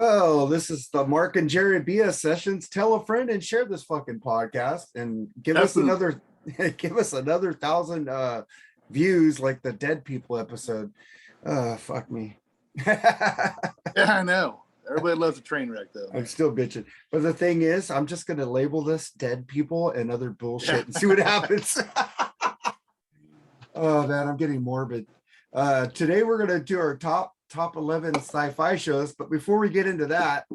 Well, this is the Mark and Jared BS sessions. Tell a friend and share this fucking podcast and give us another give us another 1,000 views like the dead people episode. Fuck me. Yeah, I know. Everybody loves a train wreck though. I'm still bitching. But the thing is, I'm just gonna label this dead people and other bullshit and see what happens. Oh man, I'm getting morbid. Today we're gonna do our top 11 sci-fi shows, but before we get into that,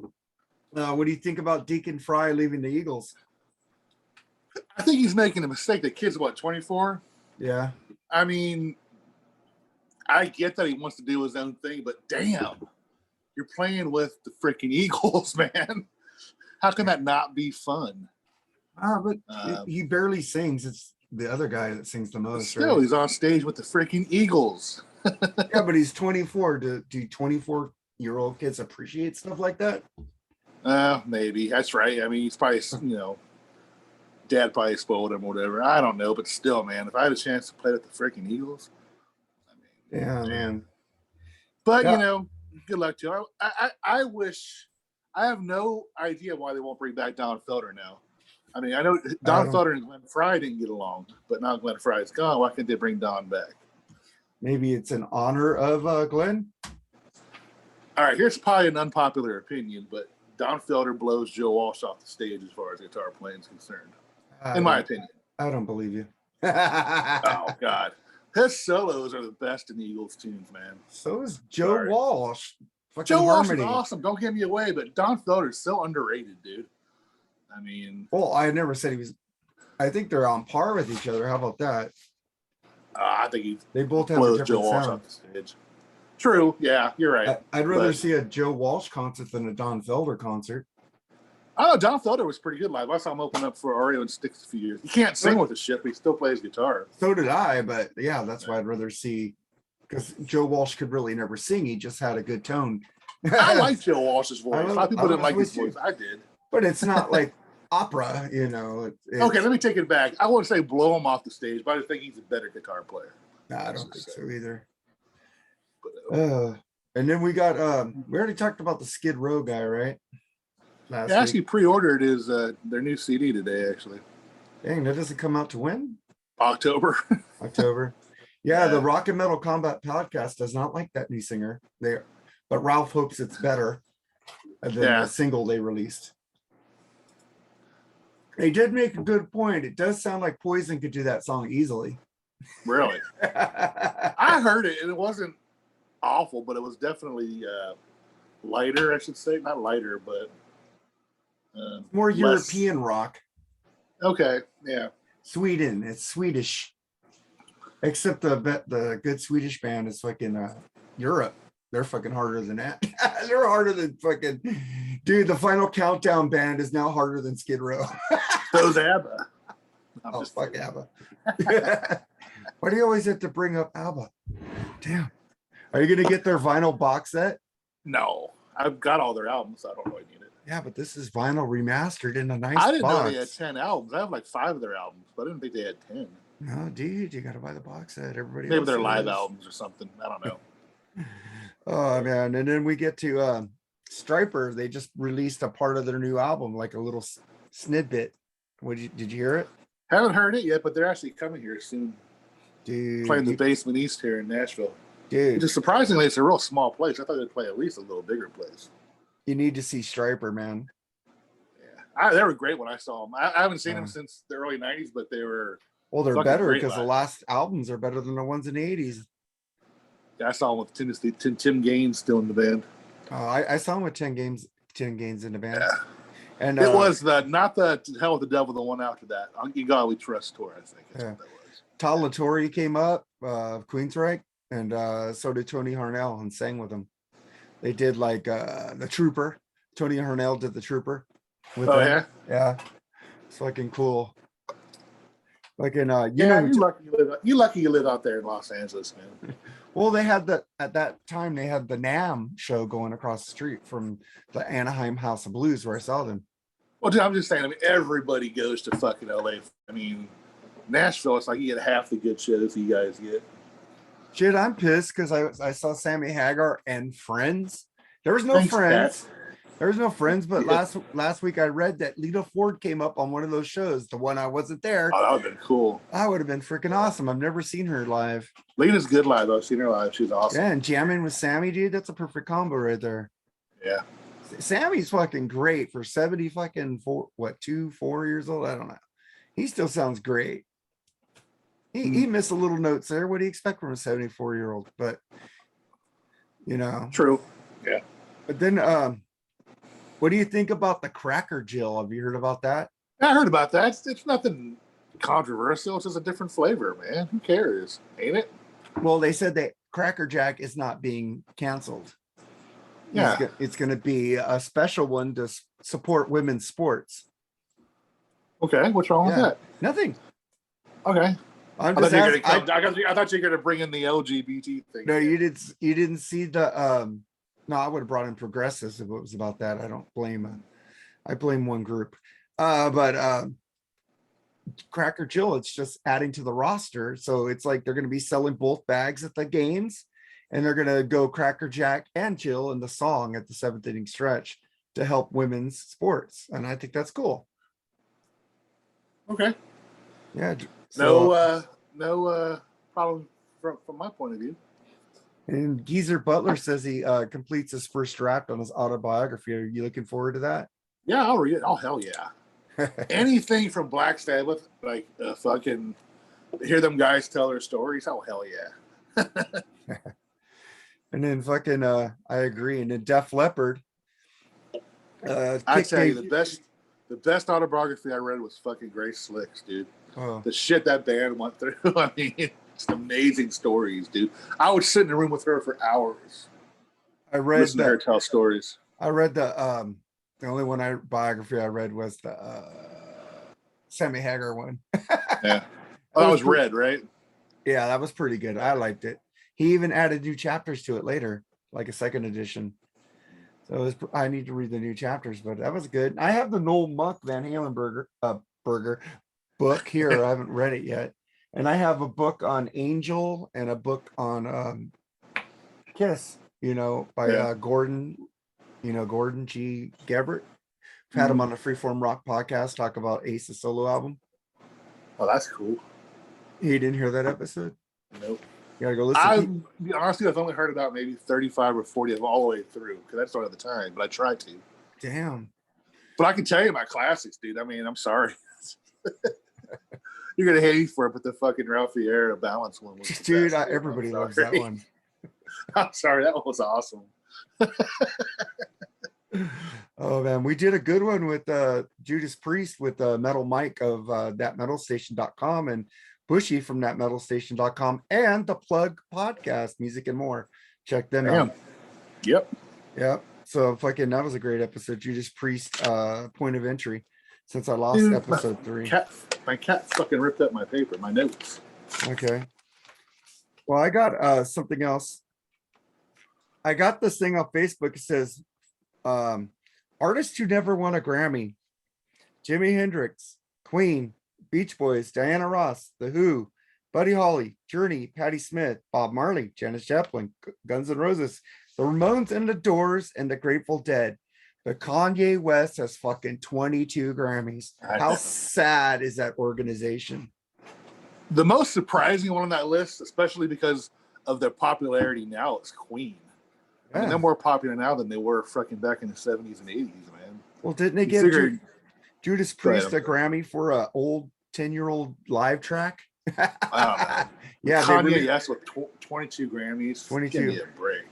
what do you think about Deacon Fry leaving the Eagles? I think he's making a mistake. The kid's what, 24? Yeah. I mean, I get that he wants to do his own thing, but damn, you're playing with the freaking Eagles, man. How can that not be fun? But he barely sings. It's the other guy that sings the most. Still, right? He's on stage with the freaking Eagles. Yeah, but he's 24. Do 24-year-old kids appreciate stuff like that? Maybe. That's right. I mean, he's probably, dad probably spoiled him or whatever. I don't know, but still, man, if I had a chance to play with the freaking Eagles, I mean, yeah, man. But good luck to him. I wish. I have no idea why they won't bring back Don Felder now. I mean, I know Don Felder and Glenn Fry didn't get along, but now Glenn Fry's gone. Why can't they bring Don back? Maybe it's in honor of Glenn. All right, here's probably an unpopular opinion, but Don Felder blows Joe Walsh off the stage as far as guitar playing is concerned, in my opinion. I don't believe you. Oh, God. His solos are the best in the Eagles tunes, man. So is Joe Walsh. Joe Walsh is awesome. Don't give me away, but Don Felder is so underrated, dude. I mean... Well, I never said he was... I think they're on par with each other. How about that? I think they both have a different Joe Walsh sound. off the stage. True. Yeah, you're right. I'd rather see a Joe Walsh concert than a Don Felder concert. I know Don Felder was pretty good live. I saw him open up for Oreo and Sticks a few years. He can't sing with the shit, but he still plays guitar. So did I, but yeah, that's why I'd rather see, because Joe Walsh could really never sing. He just had a good tone. I like Joe Walsh's voice. A lot of people didn't like his voice. I did. But it's not like opera, Okay, let me take it back. I wouldn't say blow him off the stage, but I think he's a better guitar player. No, I don't think so either. And then we got, we already talked about the Skid Row guy, right? I actually pre-ordered his their new CD today, actually. Dang, that doesn't come out to when? October. Yeah, the Rock and Metal Combat podcast does not like that new singer. But Ralph hopes it's better than the single they released. They did make a good point. It does sound like Poison could do that song easily. Really? I heard it, and it wasn't awful, but it was definitely lighter, I should say. Not lighter, but more European rock. Okay, yeah. Sweden, it's Swedish. Except the good Swedish band is fucking Europe. They're fucking harder than that. They're harder than fucking... Dude, the Final Countdown band is now harder than Skid Row. So's ABBA. Fuck ABBA. Why do you always have to bring up ABBA? Damn. Are you going to get their vinyl box set? No. I've got all their albums, so I don't really need it. Yeah, but this is vinyl remastered in a nice I didn't box. know they had 10 albums. I have like 5 of their albums, but I didn't think they had 10. No, dude, you got to buy the box set. Everybody maybe they're live albums or something. I don't know. Oh, man. And then we get to Striper. They just released a part of their new album, like a little snippet. Did you hear it? Haven't heard it yet, but they're actually coming here soon. Dude, playing the Basement East here in Nashville. Dude, just surprisingly, it's a real small place. I thought they'd play at least a little bigger place. You need to see Striper, man. Yeah, they were great when I saw them. I haven't seen them since the early '90s, but they were. Well, they're better because the last albums are better than the ones in the '80s. Yeah, I saw them with Tim Gaines still in the band. Oh, I saw him with 10 Gaines in the band. Yeah. And it was not the Hell with the Devil, the one after that. On You God We Trust tour, I think. That's what that was. Tal Latore came up, Queensryche, and so did Tony Harnell and sang with him. They did like the Trooper. Tony Harnell did the Trooper. With them. Yeah. It's fucking cool. Like in you're lucky you live out there in Los Angeles, man. Well, they had at that time they had the NAMM show going across the street from the Anaheim House of Blues where I saw them. Well, dude, I'm just saying, everybody goes to fucking LA. I mean, Nashville, it's like you get half the good shows you guys get. Shit, I'm pissed because I saw Sammy Hagar and Friends. There was no Friends. There's no Friends, but Yeah. last week I read that Lita Ford came up on one of those shows. The one I wasn't there. Oh, that would have been cool. That would have been freaking awesome. I've never seen her live. Lita's good live, though. I've seen her live. She's awesome. Yeah, and jamming with Sammy, dude, that's a perfect combo right there. Yeah. Sammy's fucking great for 70 fucking 4 years old. I don't know. He still sounds great. He missed a little notes there. What do you expect from a 74-year-old? But you know, True. Yeah. But then what do you think about the Cracker Jill? Have you heard about that? I heard about that. It's nothing controversial. It's just a different flavor, man. Who cares? Ain't it? Well, they said that Cracker Jack is not being canceled. Yeah. It's going to be a special one to support women's sports. Okay. What's wrong with that? Nothing. Okay. I thought you were going to bring in the LGBT thing. No, you didn't see the no, I would have brought in progressives if it was about that. I don't blame I blame one group. But Cracker Jill, it's just adding to the roster. So it's like they're going to be selling both bags at the games, and they're going to go Cracker Jack and Jill in the song at the 7th inning stretch to help women's sports. And I think that's cool. Okay. Yeah. So, no problem from my point of view. And Geezer Butler says he completes his first draft on his autobiography. Are you looking forward to that? Yeah, I'll read it. Oh, hell yeah. Anything from Black Sabbath, like fucking hear them guys tell their stories. Oh, hell yeah. And then fucking, I agree. And then Def Leppard. I tell you, the best autobiography I read was fucking Grace Slicks, dude. Oh. The shit that band went through. I mean, it's amazing stories, dude. I would sit in a room with her for hours. I read listen to her tell stories. I read the only biography I read was the Sammy Hagar one. Yeah. Oh, that was Red, right? Yeah, that was pretty good. I liked it. He even added new chapters to it later, like a second edition. So I need to read the new chapters, but that was good. I have the Noel Muck Van Halen burger book here. I haven't read it yet. And I have a book on Angel and a book on Kiss, by Gordon, Gordon G. Gabbert. I've had him on the Freeform Rock podcast, talk about Ace's solo album. Oh, that's cool. You didn't hear that episode? Nope. You gotta go listen. Honestly, I've only heard about maybe 35 or 40 of them all the way through, because I started at the time, but I tried to. Damn. But I can tell you my classics, dude. I mean, I'm sorry. You're gonna hate me for it, but the fucking Ralphie Air balance one was dude. Everybody loves that one. I'm sorry, that one was awesome. Oh man, we did a good one with Judas Priest with Metal Mike of thatmetalstation.com and Bushy from thatmetalstation.com and the Plug podcast, Music and More. Check them out. Yep. So fucking that was a great episode. Judas Priest point of entry. Since I lost episode 3. My cat fucking ripped up my paper, my notes. Okay. Well, I got something else. I got this thing on Facebook. It says artists who never won a Grammy: Jimi Hendrix, Queen, Beach Boys, Diana Ross, The Who, Buddy Holly, Journey, Patti Smith, Bob Marley, Janis Joplin, Guns N' Roses, The Ramones and The Doors, and The Grateful Dead. But Kanye West has fucking 22 Grammys. How sad is that organization? The most surprising one on that list, especially because of their popularity now, is Queen. I mean, they're more popular now than they were fucking back in the 70s and 80s, man. Well, didn't they give Judas Priest a Grammy for an old 10-year-old live track? I don't know. Yeah, Kanye, yes, with 22 Grammys. 22. Give me a break.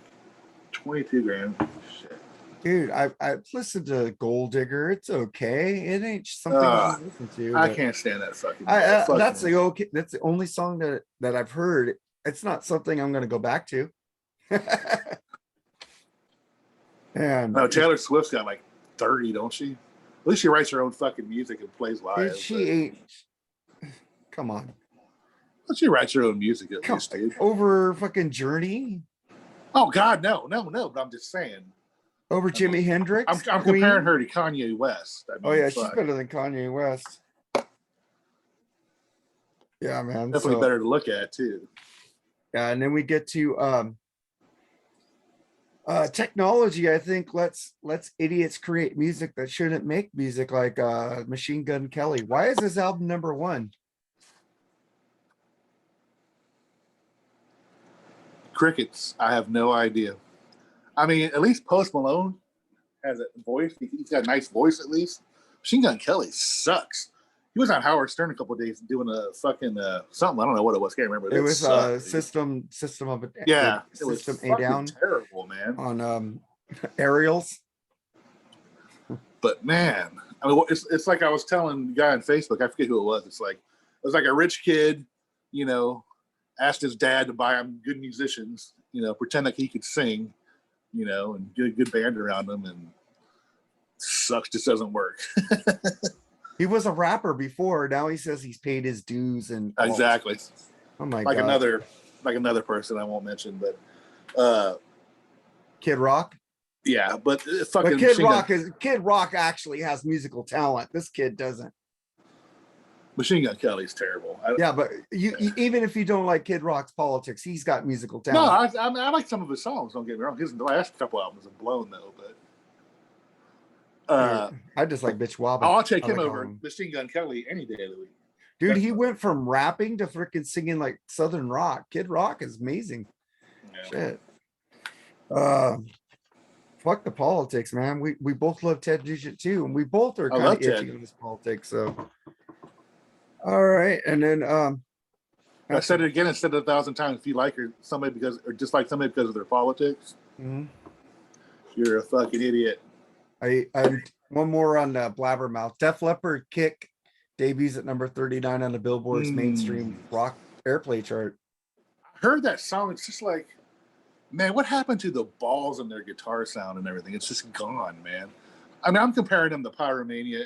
22 Grammys. Shit. Dude, I listened to Gold Digger. It's okay. It ain't something I listen to. I can't stand that fucking. That's the only song that I've heard. It's not something I'm gonna go back to. And no, Taylor Swift's got like 30, don't she? At least she writes her own fucking music and plays live. She ain't. Come on. Well, she writes her own music at least, dude. Over fucking Journey. Oh God, no. But I'm just saying. Over Jimi Hendrix. I'm comparing her to Kanye West. I mean, she's better than Kanye West. Yeah, man. Definitely better to look at too. Yeah, and then we get to Technology, I think let's idiots create music that shouldn't make music, like Machine Gun Kelly. Why is this album #1? Crickets. I have no idea. I mean, at least Post Malone has a voice. He's got a nice voice at least. Machine Gun Kelly sucks. He was on Howard Stern a couple of days doing a fucking something. I don't know what it was. Can't remember. It was sucked, system of yeah, it was system A fucking down terrible, man. on aerials. But man, I mean, it's like I was telling the guy on Facebook. I forget who it was. It was like a rich kid, you know, asked his dad to buy him good musicians, you know, pretend like he could sing, you know, and get a good band around him, and sucks, just doesn't work. He was a rapper before. Now he says he's paid his dues and exactly. Oh my like god! Another person I won't mention, but Kid Rock. Yeah, but fucking Kid Rock actually has musical talent. This kid doesn't. Machine Gun Kelly's terrible. But you even if you don't like Kid Rock's politics, he's got musical talent. No, I like some of his songs. Don't get me wrong. His last couple albums have blown though, but. I just like Bitch Wobble. I'll take him over Machine Gun Kelly any day of the week. Dude, he went from rapping to freaking singing like Southern rock. Kid Rock is amazing. Yeah. Shit. Fuck the politics, man. We both love Ted Nugent too, and we both are kind of itchy on this politics. So, all right, and then I said it again. I said it 1,000 times. If you like somebody dislike somebody because of their politics, you're a fucking idiot. I one more on Blabbermouth. Def Leppard Kick debuts at number 39 on the Billboard's mainstream rock airplay chart. I heard that song. It's just like, man, what happened to the balls in their guitar sound and everything? It's just gone, man. I mean, I'm comparing them to Pyromania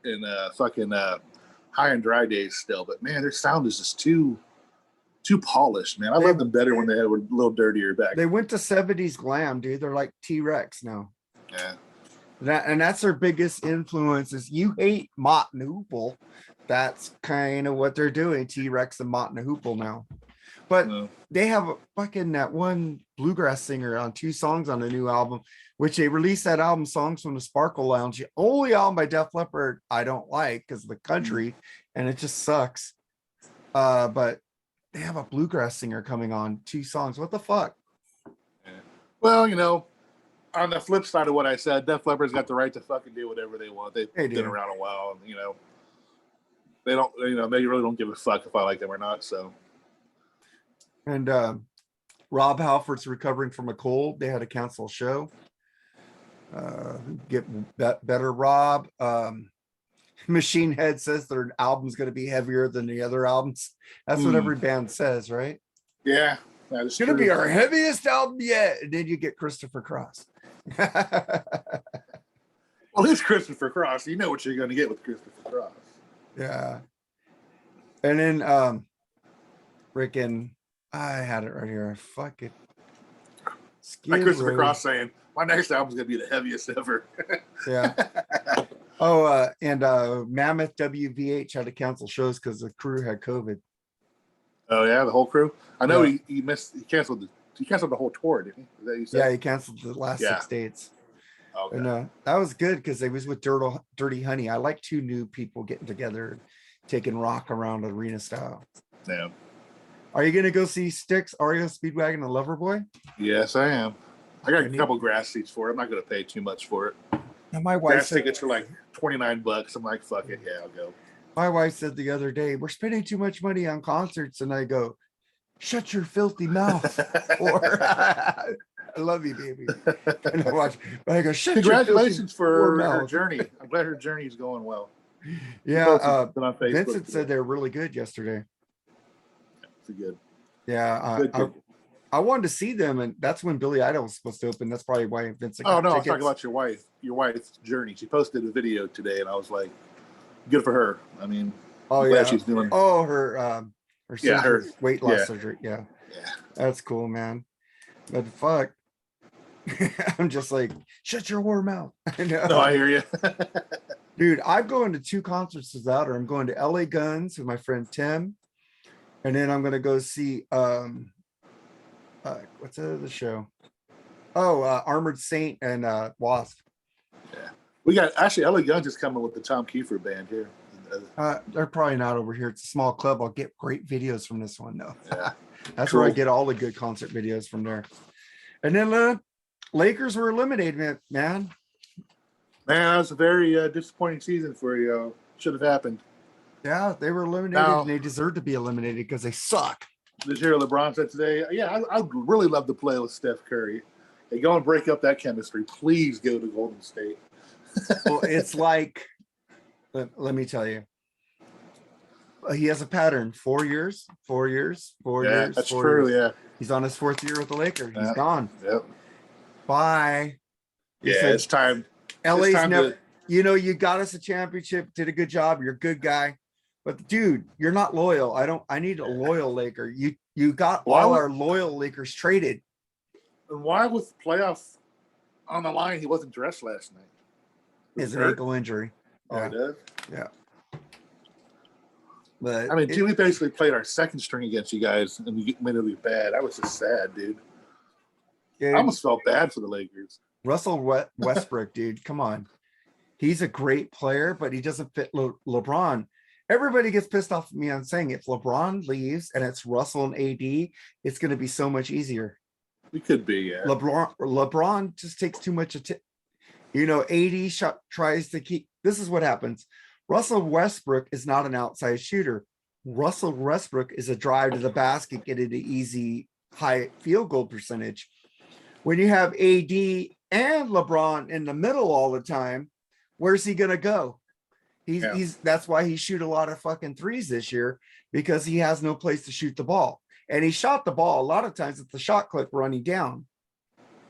and fucking High and Dry Days still, but man, their sound is just too polished, man. I love them better when they were a little dirtier back. They went to 70s glam, dude. They're like T-Rex now. Yeah. That's their biggest influence is you hate Mott and Hoople. That's kind of what they're doing, T-Rex and Mott and Hoople now. But they have a fucking that one bluegrass singer on 2 songs on the new album, which they released that album, Songs from the Sparkle Lounge. The only album by Def Leppard I don't like because of the country, and it just sucks. But they have a bluegrass singer coming on 2 songs. What the fuck? Well, you know, on the flip side of what I said, Def Leppard's got the right to fucking do whatever they want. They've been around a while, and you know, they really don't give a fuck if I like them or not. So. And Rob Halford's recovering from a cold. They had to cancel a show. Get better, Rob. Machine Head says their album's going to be heavier than the other albums. That's what every band says, right? Yeah, that is going to be our heaviest album yet. And then you get Christopher Cross. Well, it's Christopher Cross. You know what you're going to get with Christopher Cross. Yeah. And then freaking, I had it right here. Fuck it. Like Christopher Cross saying, my next album's going to be the heaviest ever. Yeah. Oh, and Mammoth WVH had to cancel shows because the crew had COVID. Oh yeah, the whole crew. I know he canceled the whole tour, didn't he? Is that you said? Yeah, he canceled the last 6 dates. Okay. And that was good because they was with Dirty Honey. I like 2 new people getting together, taking rock around arena style. Yeah. Are you gonna go see Styx, REO Speedwagon, and Loverboy? Yes, I am. I got a couple grass seats for it. I'm not gonna pay too much for it. Now my wife said tickets are like $29. I'm like, fuck it, yeah, I'll go. My wife said the other day, we're spending too much money on concerts, and I go, shut your filthy mouth. Or I love you, baby. And I watch, but I go, congratulations for her journey. I'm glad her journey is going well. Yeah, Vincent said they're really good yesterday. It's good. Yeah, I wanted to see them, and that's when Billy Idol was supposed to open. That's probably why Vincent. Oh no, I was talking about your wife. Your wife's journey. She posted a video today, and I was like, good for her. I mean, she's doing. Oh, her surgery, weight loss surgery. Yeah, that's cool, man. But fuck, I'm just like, shut your whore mouth. No, I hear you. Dude, I'm going to 2 concerts without her. I'm going to LA Guns with my friend Tim, and then I'm going to go see what's the show? Oh, Armored Saint and Wasp. Yeah, we got actually Ella Young just coming with the Tom Kiefer band here. They're probably not over here. It's a small club. I'll get great videos from this one though. Yeah, That's cool. where I get all the good concert videos from there. And then Lakers were eliminated, man. Man, that was a very disappointing season for you. Should have happened. Yeah, they were eliminated, Now, and they deserve to be eliminated because they suck. Did you hear LeBron said today? Yeah, I'd really love to play with Steph Curry. Hey, go and break up that chemistry. Please go to Golden State. Well, it's like, let me tell you, he has a pattern: 4 years, 4 years, 4 Yeah, years. that's 4 true. years. Yeah. He's on his 4th year with the Lakers. He's Yeah. gone. Yep. Bye. He Yeah, said, it's time. LA's time never. to- You got us a championship. Did a good job. You're a good guy. But dude, you're not loyal. I need a loyal Laker. You got all our loyal Lakers traded. And why with playoffs on the line, he wasn't dressed last night? It's an ankle injury. Oh, he does? Yeah. But I mean, we basically played our second string against you guys, and we made it look bad. That was just sad, dude. I almost felt bad for the Lakers. Russell Westbrook, dude, come on. He's a great player, but he doesn't fit LeBron. Everybody gets pissed off at me on saying if LeBron leaves and it's Russell and AD, it's going to be so much easier. We could be, yeah. LeBron just takes too much attention. AD tries to keep. This is what happens. Russell Westbrook is not an outside shooter. Russell Westbrook is a drive to the basket, get an easy high field goal percentage. When you have AD and LeBron in the middle all the time, where's he gonna go? That's why he shoot a lot of fucking threes this year, because he has no place to shoot the ball. And he shot the ball a lot of times with the shot clock running down.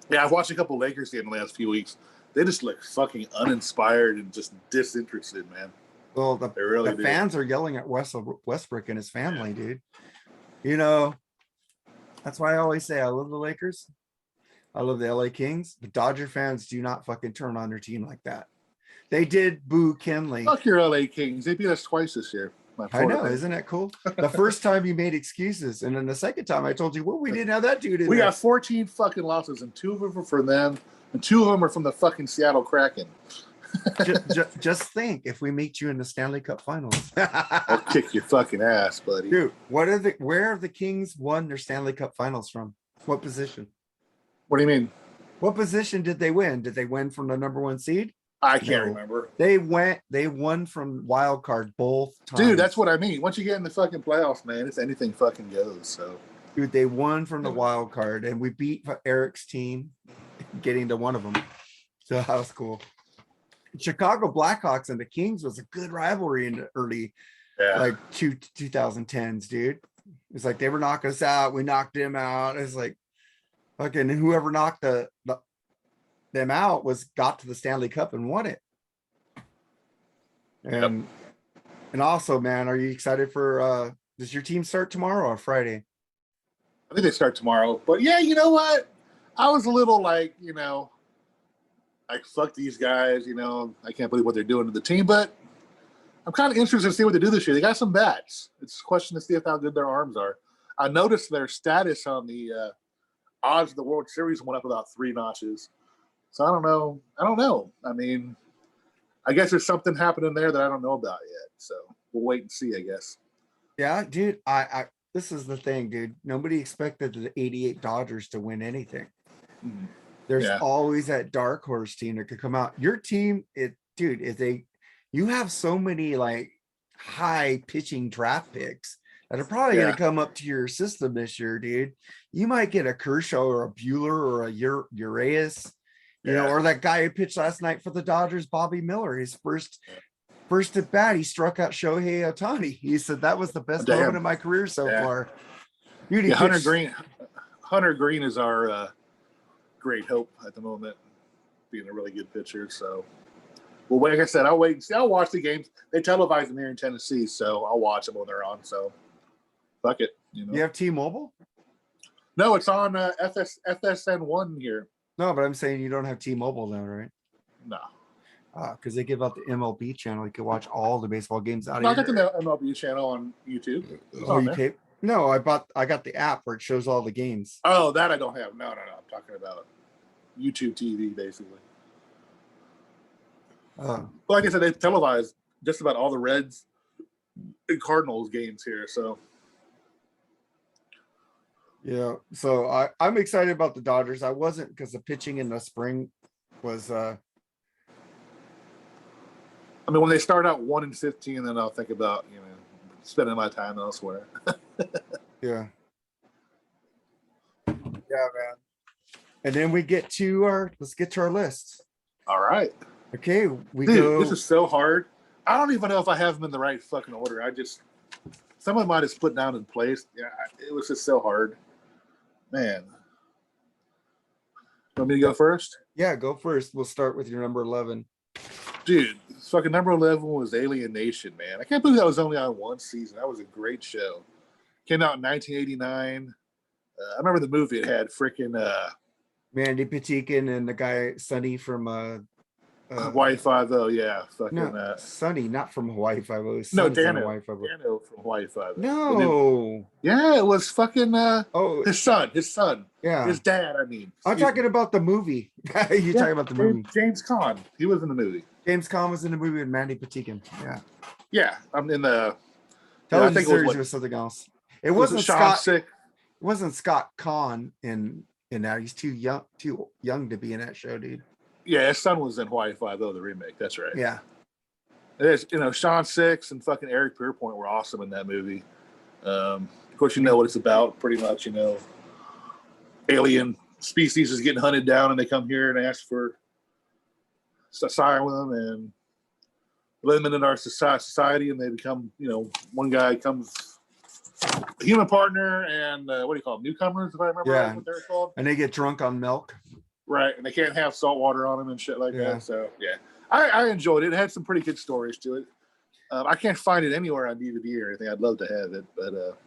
Yeah, I've watched a couple of Lakers in the last few weeks. They just look fucking uninspired and just disinterested, man. Well, the fans are yelling at Westbrook and his family, dude. That's why I always say I love the Lakers. I love the LA Kings. The Dodger fans do not fucking turn on their team like that. They did boo Kenley. Fuck your LA Kings. They beat us twice this year. I know, isn't that cool? The first time you made excuses, and then the second time I told you, well, we didn't have that dude in We there. got 14 fucking losses, and 2 of them are from them, and 2 of them are from the fucking Seattle Kraken. just think, if we meet you in the Stanley Cup Finals, I'll kick your fucking ass, buddy. Dude, where have the Kings won their Stanley Cup Finals from? What position? What do you mean? What position did they win? Did they win from the number 1 seed? I can't remember. They won from wild card both times. Dude, that's what I mean. Once you get in the fucking playoffs, man, it's anything fucking goes. So, dude, they won from the wild card, and we beat Eric's team, getting to one of them. So that was cool. Chicago Blackhawks and the Kings was a good rivalry in the early, 2010s, dude. It's like they were knocking us out. We knocked them out. It's like fucking whoever knocked them out got to the Stanley Cup and won it. And also, man, are you excited for does your team start tomorrow or Friday? I think they start tomorrow. But yeah, you know what? I was a little like fuck these guys, I can't believe what they're doing to the team, but I'm kind of interested to see what they do this year. They got some bats. It's a question to see how good their arms are. I noticed their status on the odds of the World Series went up about 3 notches. So I don't know. I mean, I guess there's something happening there that I don't know about yet. So we'll wait and see, I guess. Yeah, dude. This is the thing, dude. Nobody expected the 88 Dodgers to win anything. Mm-hmm. There's always that dark horse team that could come out. Your team, you have so many like high pitching draft picks that are probably going to come up to your system this year, dude. You might get a Kershaw or a Bueller or a Urias. Or that guy who pitched last night for the Dodgers, Bobby Miller, his first at bat, he struck out Shohei Ohtani. He said that was the best moment of my career so far. Dude, Hunter Green is our great hope at the moment, being a really good pitcher. So, well, like I said, I'll wait and see. I'll watch the games. They televise them here in Tennessee, so I'll watch them when they're on. So, fuck it. You have T-Mobile? No, it's on FSN1 here. No, but I'm saying you don't have T-Mobile now, right? No. Because they give out the MLB channel. You can watch all the baseball games out I got the MLB channel on YouTube. No, I got the app where it shows all the games. Oh, that I don't have. No. I'm talking about YouTube TV, basically. Oh, Like I said, they televised just about all the Reds and Cardinals games here. So yeah. So I'm excited about the Dodgers. I wasn't because the pitching in the spring was I mean, when they start out 1-15, then I'll think about spending my time elsewhere. yeah. Yeah, man. And then we get to let's get to our list. All right. Okay, we Dude, go. this is so hard. I don't even know if I have them in the right fucking order. Some of them I just put down in place. Yeah, it was just so hard. Man. Want me to go first? Yeah, go first. We'll start with your number 11. Dude, fucking number 11 was Alien Nation, man. I can't believe that was only on one season. That was a great show. Came out in 1989. I remember the movie. It had freaking Mandy Patinkin and the guy Sonny from Hawaii Five-O. Yeah, fucking. No, Sonny, not from Hawaii Five-O. No, Dano. Dano from Hawaii Five-O. No. Yeah, it was fucking. His son. Yeah. His dad. I mean, I'm talking about the movie. You're talking about the movie. James Caan. He was in the movie. James Caan was in the movie with Mandy Patinkin. Yeah. Yeah, I'm in the. Television I think series was something else. It wasn't Scott. Sick. It wasn't Scott Caan in that. He's too young to be in that show, dude. Yeah, his son was in Hawaii Five-O, the remake. That's right. Yeah. There's, Sean Six and fucking Eric Pierpoint were awesome in that movie. Of course, you know what it's about, pretty much. Alien species is getting hunted down, and they come here and ask for asylum and live in our society, and they become, one guy comes human partner and what do you call them, newcomers, if I remember right, what they're called. And they get drunk on milk. Right, and they can't have salt water on them and shit like that. So yeah, I enjoyed it. It had some pretty good stories to it. I can't find it anywhere on DVD or anything. I'd love to have it, but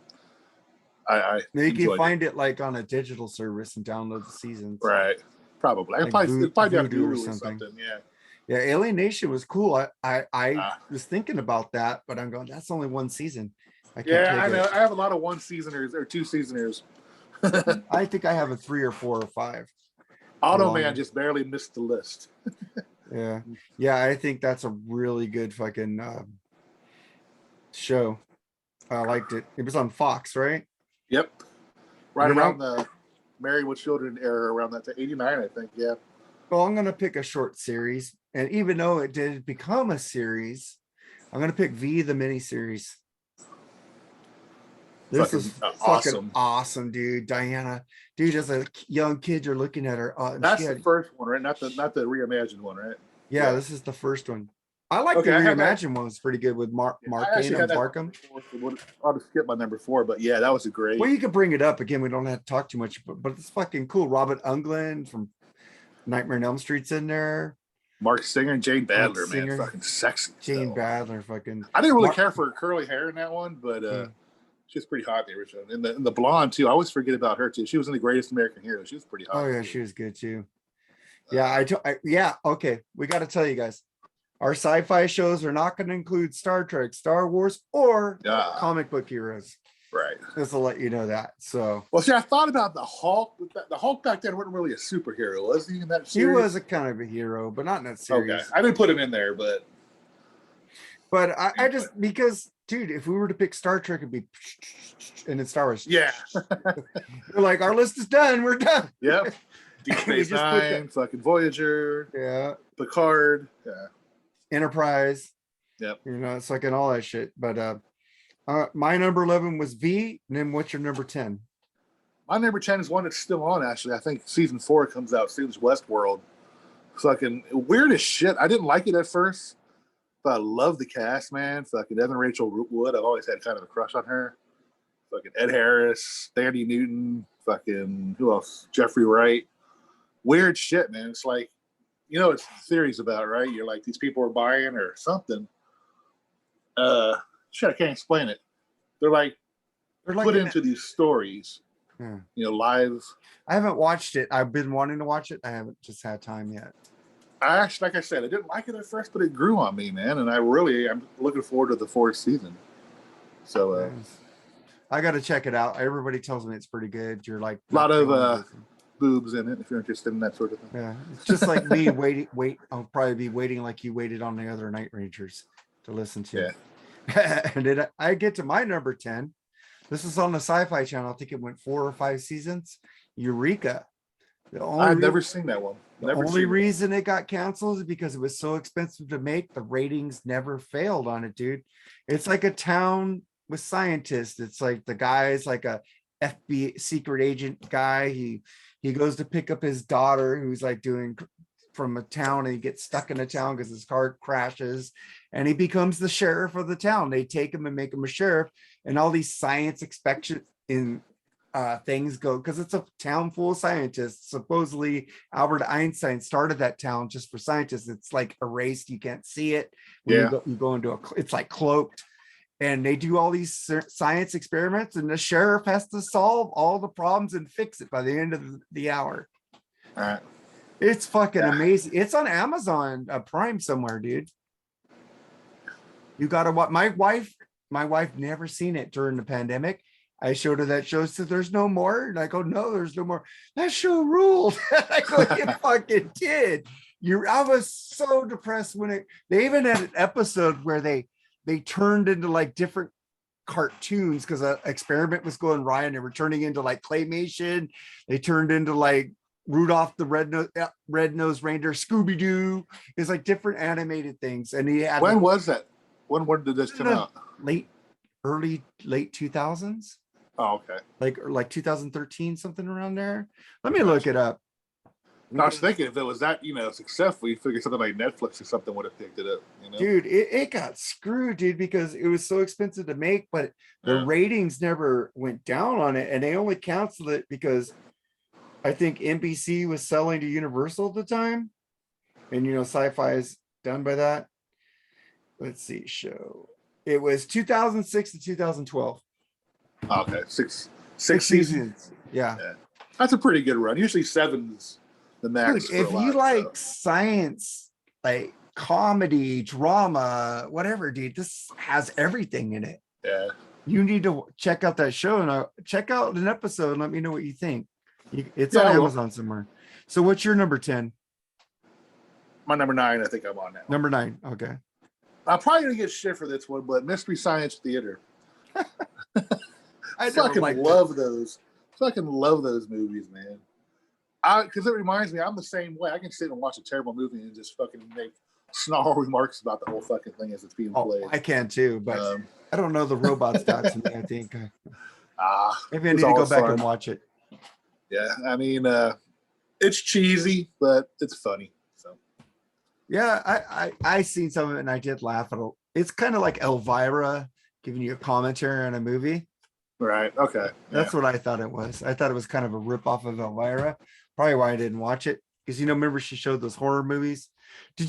maybe you can find it like on a digital service and download the seasons. Right, probably. Like probably on Voodoo or something. Yeah. Yeah, Alien Nation was cool. I was thinking about that, but I'm going, that's only one season. I know. I have a lot of one seasoners or two seasoners. I think I have a 3 or 4 or 5. Automan just barely missed the list. Yeah, I think that's a really good fucking show. I liked it. It was on Fox, right? Yep. Right around the Married with Children era, around that to 89, I think. Yeah. Well, I'm gonna pick a short series, and even though it did become a series, I'm gonna pick V, the miniseries. This is fucking awesome, dude. Diana, dude, as a young kid, you're looking at her. That's the first one, right? Not the reimagined one, right? Yeah, this is the first one. I like the reimagined one. It's pretty good with Mark and Markham. I'll just skip my number 4, but yeah, that was a great. Well, you could bring it up again. We don't have to talk too much, but it's fucking cool. Robert Englund from Nightmare on Elm Street's in there. Mark Singer and Jane Badler, man, fucking sexy. Jane Badler, fucking. I didn't really care for her curly hair in that one, but she was pretty hot in the original. And the blonde too. I always forget about her too. She was in The Greatest American Hero. She was pretty hot. Oh yeah, she was good too. Yeah, okay. We got to tell you guys, our sci-fi shows are not going to include Star Trek, Star Wars, or comic book heroes. Right. Just to let you know that. So. Well, see, I thought about the Hulk. The Hulk back then wasn't really a superhero, was he? In that series, he was a kind of a hero, but not in that series. Okay, I didn't put him in there, but. But I just because. Dude, if we were to pick Star Trek, it'd be and it's Star Wars. Yeah. We're like, our list is done. We're done. Yep. Deep Space Nine, fucking Voyager. Yeah. Picard. Yeah. Enterprise. Yep. It's like and all that shit. But my number 11 was V. And then what's your number 10? My number 10 is one that's still on, actually. I think season 4 comes out soon. It's Westworld. Fucking weird as shit. I didn't like it at first. But I love the cast, man. Fucking Evan Rachel Wood. I've always had kind of a crush on her. Fucking Ed Harris, Sandy Newton, fucking who else? Jeffrey Wright. Weird shit, man. It's like, it's theories about, right? You're like, these people are buying or something. Shit, I can't explain it. They're like put into these stories. Live. I haven't watched it. I've been wanting to watch it. I haven't just had time yet. I actually, like I said, I didn't like it at first, but it grew on me, man. And I'm looking forward to the 4th season. So, I got to check it out. Everybody tells me it's pretty good. You're like a lot of boobs in it if you're interested in that sort of thing. Yeah, it's just like me I'll probably be waiting like you waited on the other Night Rangers to listen to. Yeah. And then I get to my number 10. This is on the Sci-Fi channel. I think it went 4 or 5 seasons. Eureka. I've never seen that one. The only reason it got canceled is because it was so expensive to make. The ratings never failed on it, dude. It's like a town with scientists. It's like the guy's like a FBI secret agent guy. He goes to pick up his daughter who's like doing from a town, and he gets stuck in a town because his car crashes, and he becomes the sheriff of the town. They take him and make him a sheriff, and all these science expectations in things go, because it's a town full of scientists. Supposedly Albert Einstein started that town just for scientists. It's like erased, you can't see it when you go into it's like cloaked, and they do all these science experiments, and the sheriff has to solve all the problems and fix it by the end of the hour. It's fucking amazing. It's on Amazon Prime somewhere, dude. You gotta watch. My wife never seen it during the pandemic. I showed her that show, said there's no more. And I go, no, there's no more. That show ruled. I go, you fucking did. I was so depressed when they even had an episode where they turned into like different cartoons because an experiment was going right, and they were turning into like claymation. They turned into like Rudolph the Red-Nosed Reindeer, Scooby-Doo. It's like different animated things. And he had, when was that? When did this come out? Late 2000s. Oh, okay. Like 2013, something around there. Let me look it up. I was thinking if it was that, successful, you figure something like Netflix or something would have picked it up. Dude, it got screwed, dude, because it was so expensive to make, but the ratings never went down on it, and they only canceled it because I think NBC was selling to Universal at the time, and Sci-Fi is done by that. Let's see, show. It was 2006 to 2012. Okay, six seasons. Yeah, that's a pretty good run. Usually 7's the max. Dude, if you like science, like comedy, drama, whatever, dude, this has everything in it. Yeah, you need to check out that show, and check out an episode and let me know what you think. It's on Amazon somewhere. So what's your number 10? My number 9, I think I'm on now. Number 9, okay. I'm probably gonna get shit for this one, but Mystery Science Theater. I fucking love those. Fucking love those movies, man. Because it reminds me, I'm the same way. I can sit and watch a terrible movie and just fucking make snarl remarks about the whole fucking thing as it's being played. I can too, but I don't know the robot stats in me. I think maybe I need to go back and watch it. Yeah, I mean, it's cheesy, but it's funny. So yeah, I seen some of it and I did laugh at it. It's kind of like Elvira giving you a commentary on a movie. Right. Okay. That's what I thought it was. I thought it was kind of a ripoff of Elvira. Probably why I didn't watch it. Because remember she showed those horror movies.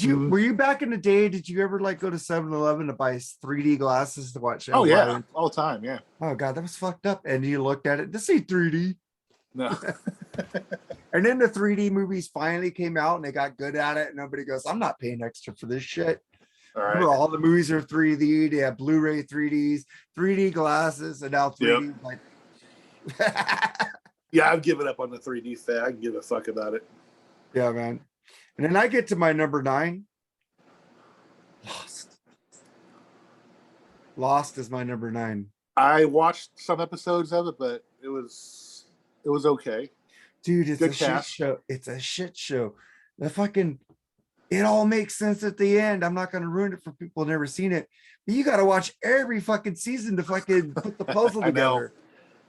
Were you back in the day? Did you ever like go to 7-Eleven to buy 3D glasses to watch? Oh yeah, all the time. Yeah. Oh god, that was fucked up. And you looked at it. This ain't 3D. No. And then the 3D movies finally came out and they got good at it. And nobody goes, I'm not paying extra for this shit. All the movies are 3D. They have Blu-ray 3Ds, 3D glasses, and now 3D. Yep. Like, yeah, I've given up on the 3D thing. I can give a fuck about it. Yeah, man. And then I get to my number 9. Lost is my number 9. I watched some episodes of it, but it was okay. Dude, it's a shit show. It's a shit show. It all makes sense at the end. I'm not going to ruin it for people who've never seen it. But you got to watch every fucking season to fucking put the puzzle together.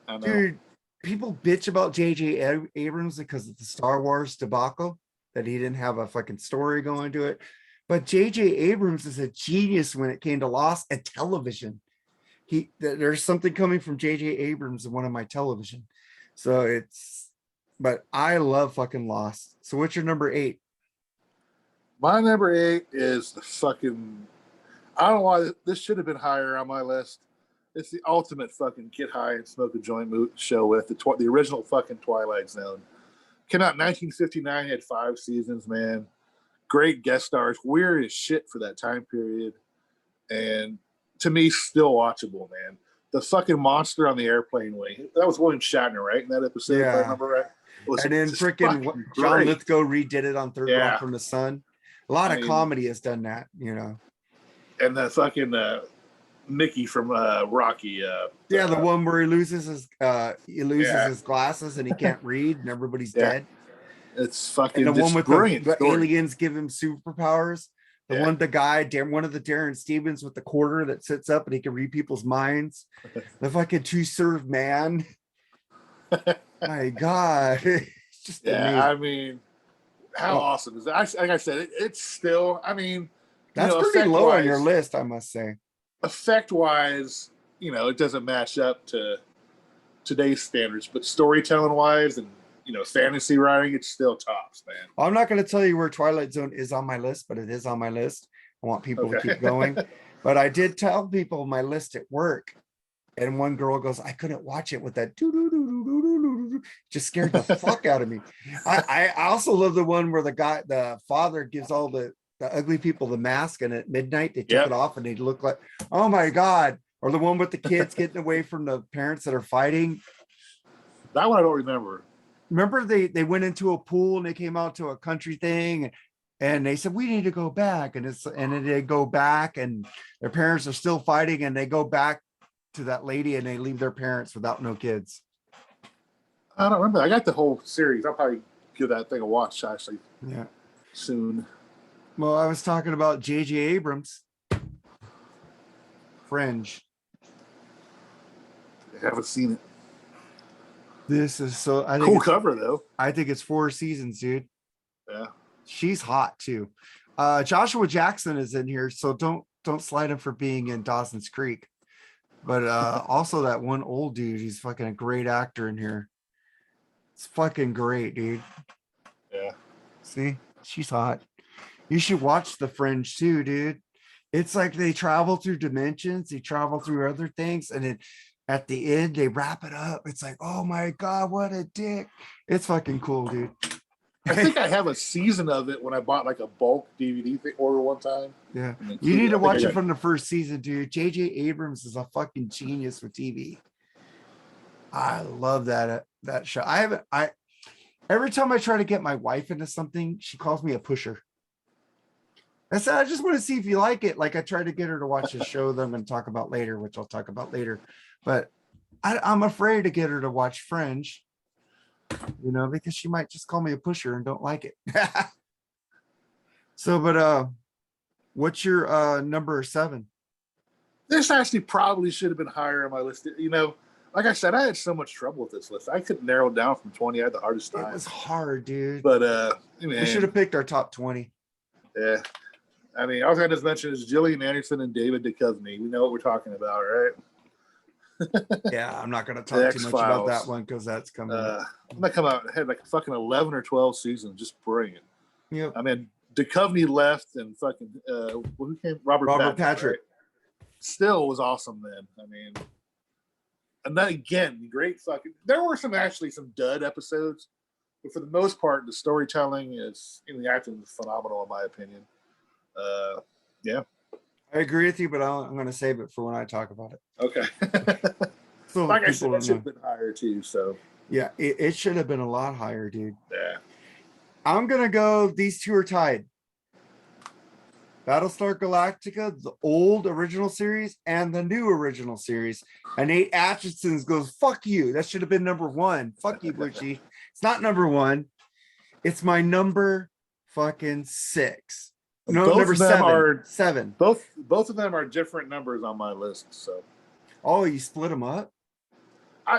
I know. Dude, people bitch about J.J. Abrams because of the Star Wars debacle, that he didn't have a fucking story going to it. But J.J. Abrams is a genius when it came to Lost and television. There's something coming from J.J. Abrams in one of my television. But I love fucking Lost. So what's your number 8? My number 8 is the fucking, I don't know why this should have been higher on my list. It's the ultimate fucking get high and smoke a joint show with the original fucking Twilight Zone. Came out in 1959, had 5 seasons, man. Great guest stars, weird as shit for that time period. And to me, still watchable, man. The fucking monster on the airplane wing. That was William Shatner, right? In that episode, if I remember right. was And then just freaking fucking John great. Lithgow redid it on Third Yeah. Rock from the Sun. A lot I of mean, comedy has done that, you know. And the fucking Mickey from Rocky. Yeah, the one where he loses his Yeah. his glasses and he can't read and everybody's Yeah. dead. It's And fucking the one just with brilliant the story. aliens give him superpowers. The one, the guy, one of the Darren Stevens with the quarter that sits up and he can read people's minds. The fucking two-serve man. My God. It's just amazing. I mean, how awesome is that? Like I said, it's still, I mean, that's pretty low on your list, I must say. Effect-wise, it doesn't match up to today's standards, but storytelling-wise and, fantasy writing, it's still tops, man. I'm not going to tell you where Twilight Zone is on my list, but it is on my list. I want people to keep going. But I did tell people my list at work. And one girl goes, I couldn't watch it with that just scared the fuck out of me. I also love the one where the father gives all the ugly people the mask, and at midnight they took it off and they look like, oh my God. Or the one with the kids getting away from the parents that are fighting. That one I don't remember. Remember they went into a pool and they came out to a country thing and they said, we need to go back. And then they go back and their parents are still fighting and they go back to that lady and they leave their parents without no kids. I don't remember. I got the whole series. I'll probably give that thing a watch actually. Yeah. Soon. Well, I was talking about J.J. Abrams. Fringe. I haven't seen it. This is so I think cool cover though. I think it's 4 seasons, dude. Yeah. She's hot too. Joshua Jackson is in here, so don't slide him for being in Dawson's Creek. But also that one old dude, he's fucking a great actor in here. It's fucking great, dude. Yeah. See, she's hot. You should watch The Fringe too, dude. It's like they travel through dimensions, they travel through other things, and then at the end they wrap it up. It's like, oh my God, what a dick. It's fucking cool, dude. I think I have a season of it when I bought like a bulk DVD order one time. Yeah. You need to watch it from the first season, dude. J.J. Abrams is a fucking genius with TV. I love that show. Every time I try to get my wife into something, she calls me a pusher. I said, I just want to see if you like it. Like I tried to get her to watch a show that I'm going to talk about later, which I'll talk about later. But I'm afraid to get her to watch Fringe, because she might just call me a pusher and don't like it. So, but what's your number 7? This actually probably should have been higher on my list. Like I said, I had so much trouble with this list. I couldn't narrow it down from 20. I had the hardest time. It was hard, dude. But we should have picked our top 20. Yeah. I mean, all I just mentioned is Gillian Anderson and David Duchovny. We know what we're talking about, right? Yeah, I'm not going to talk too much about that one because that's coming. That come out had like fucking 11 or 12 seasons, just brilliant. Yep. I mean, Duchovny left and fucking who came? Robert Patrick. Right? Still was awesome then. I mean, and then again, great fucking. There were some dud episodes, but for the most part, the storytelling the acting is phenomenal in my opinion. Yeah. I agree with you, but I'm going to save it for when I talk about it. Okay. So like I said, it should have been higher too. So yeah, it should have been a lot higher, dude. Yeah. I'm going to go, these two are tied. Battlestar Galactica, the old original series and the new original series. And Nate Atchison goes, fuck you. That should have been number 1. Fuck you, Butchie. It's not number 1. It's my number fucking 6. No, both number of them 7. Are 7. Both of them are different numbers on my list. So. Oh, you split them up?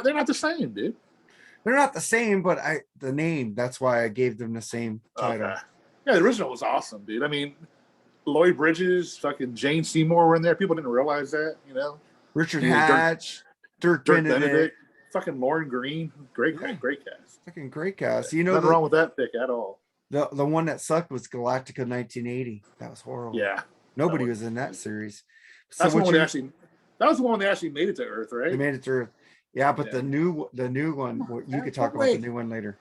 They're not the same, dude. They're not the same, but the name. That's why I gave them the same title. Okay. Yeah, the original was awesome, dude. I mean, Lloyd Bridges, fucking Jane Seymour were in there. People didn't realize that, Richard Hatch, Dirk Benedict, fucking Lauren Green. Great cast. Fucking great cast. Nothing wrong with that pick at all. The one that sucked was Galactica 1980. That was horrible. Yeah. Nobody was in that series. That was the one they actually made it to Earth, right? They made it to Earth. Yeah, but the new one, you could talk about the new one later.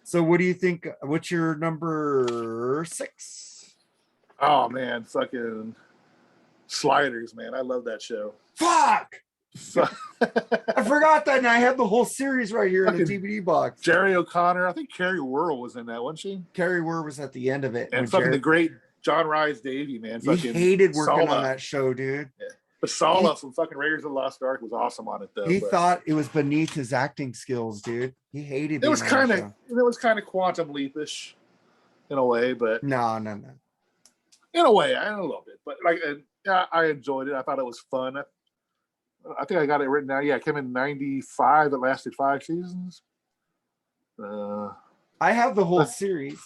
So what do you think? What's your number 6? Oh man, fucking Sliders, man. I love that show. Fuck! So, I forgot that, and I have the whole series right here in the Fucking DVD box. Jerry O'Connor. I think Carrie Whirl was in that, wasn't she? Carrie Wurr was at the end of it. And fucking the great John Rhys Davy, man. He Fucking hated working Sala. on that show, dude. Yeah. But Sala from fucking Raiders of the Lost Ark was awesome on it, though. He thought it was beneath his acting skills, dude. He hated it was kind of Quantum Leapish in a way, but no. In a way, a little bit. But like, I enjoyed it. I thought it was fun. I think I got it written down. Yeah, it came in '95. It lasted 5 seasons. I have the whole series.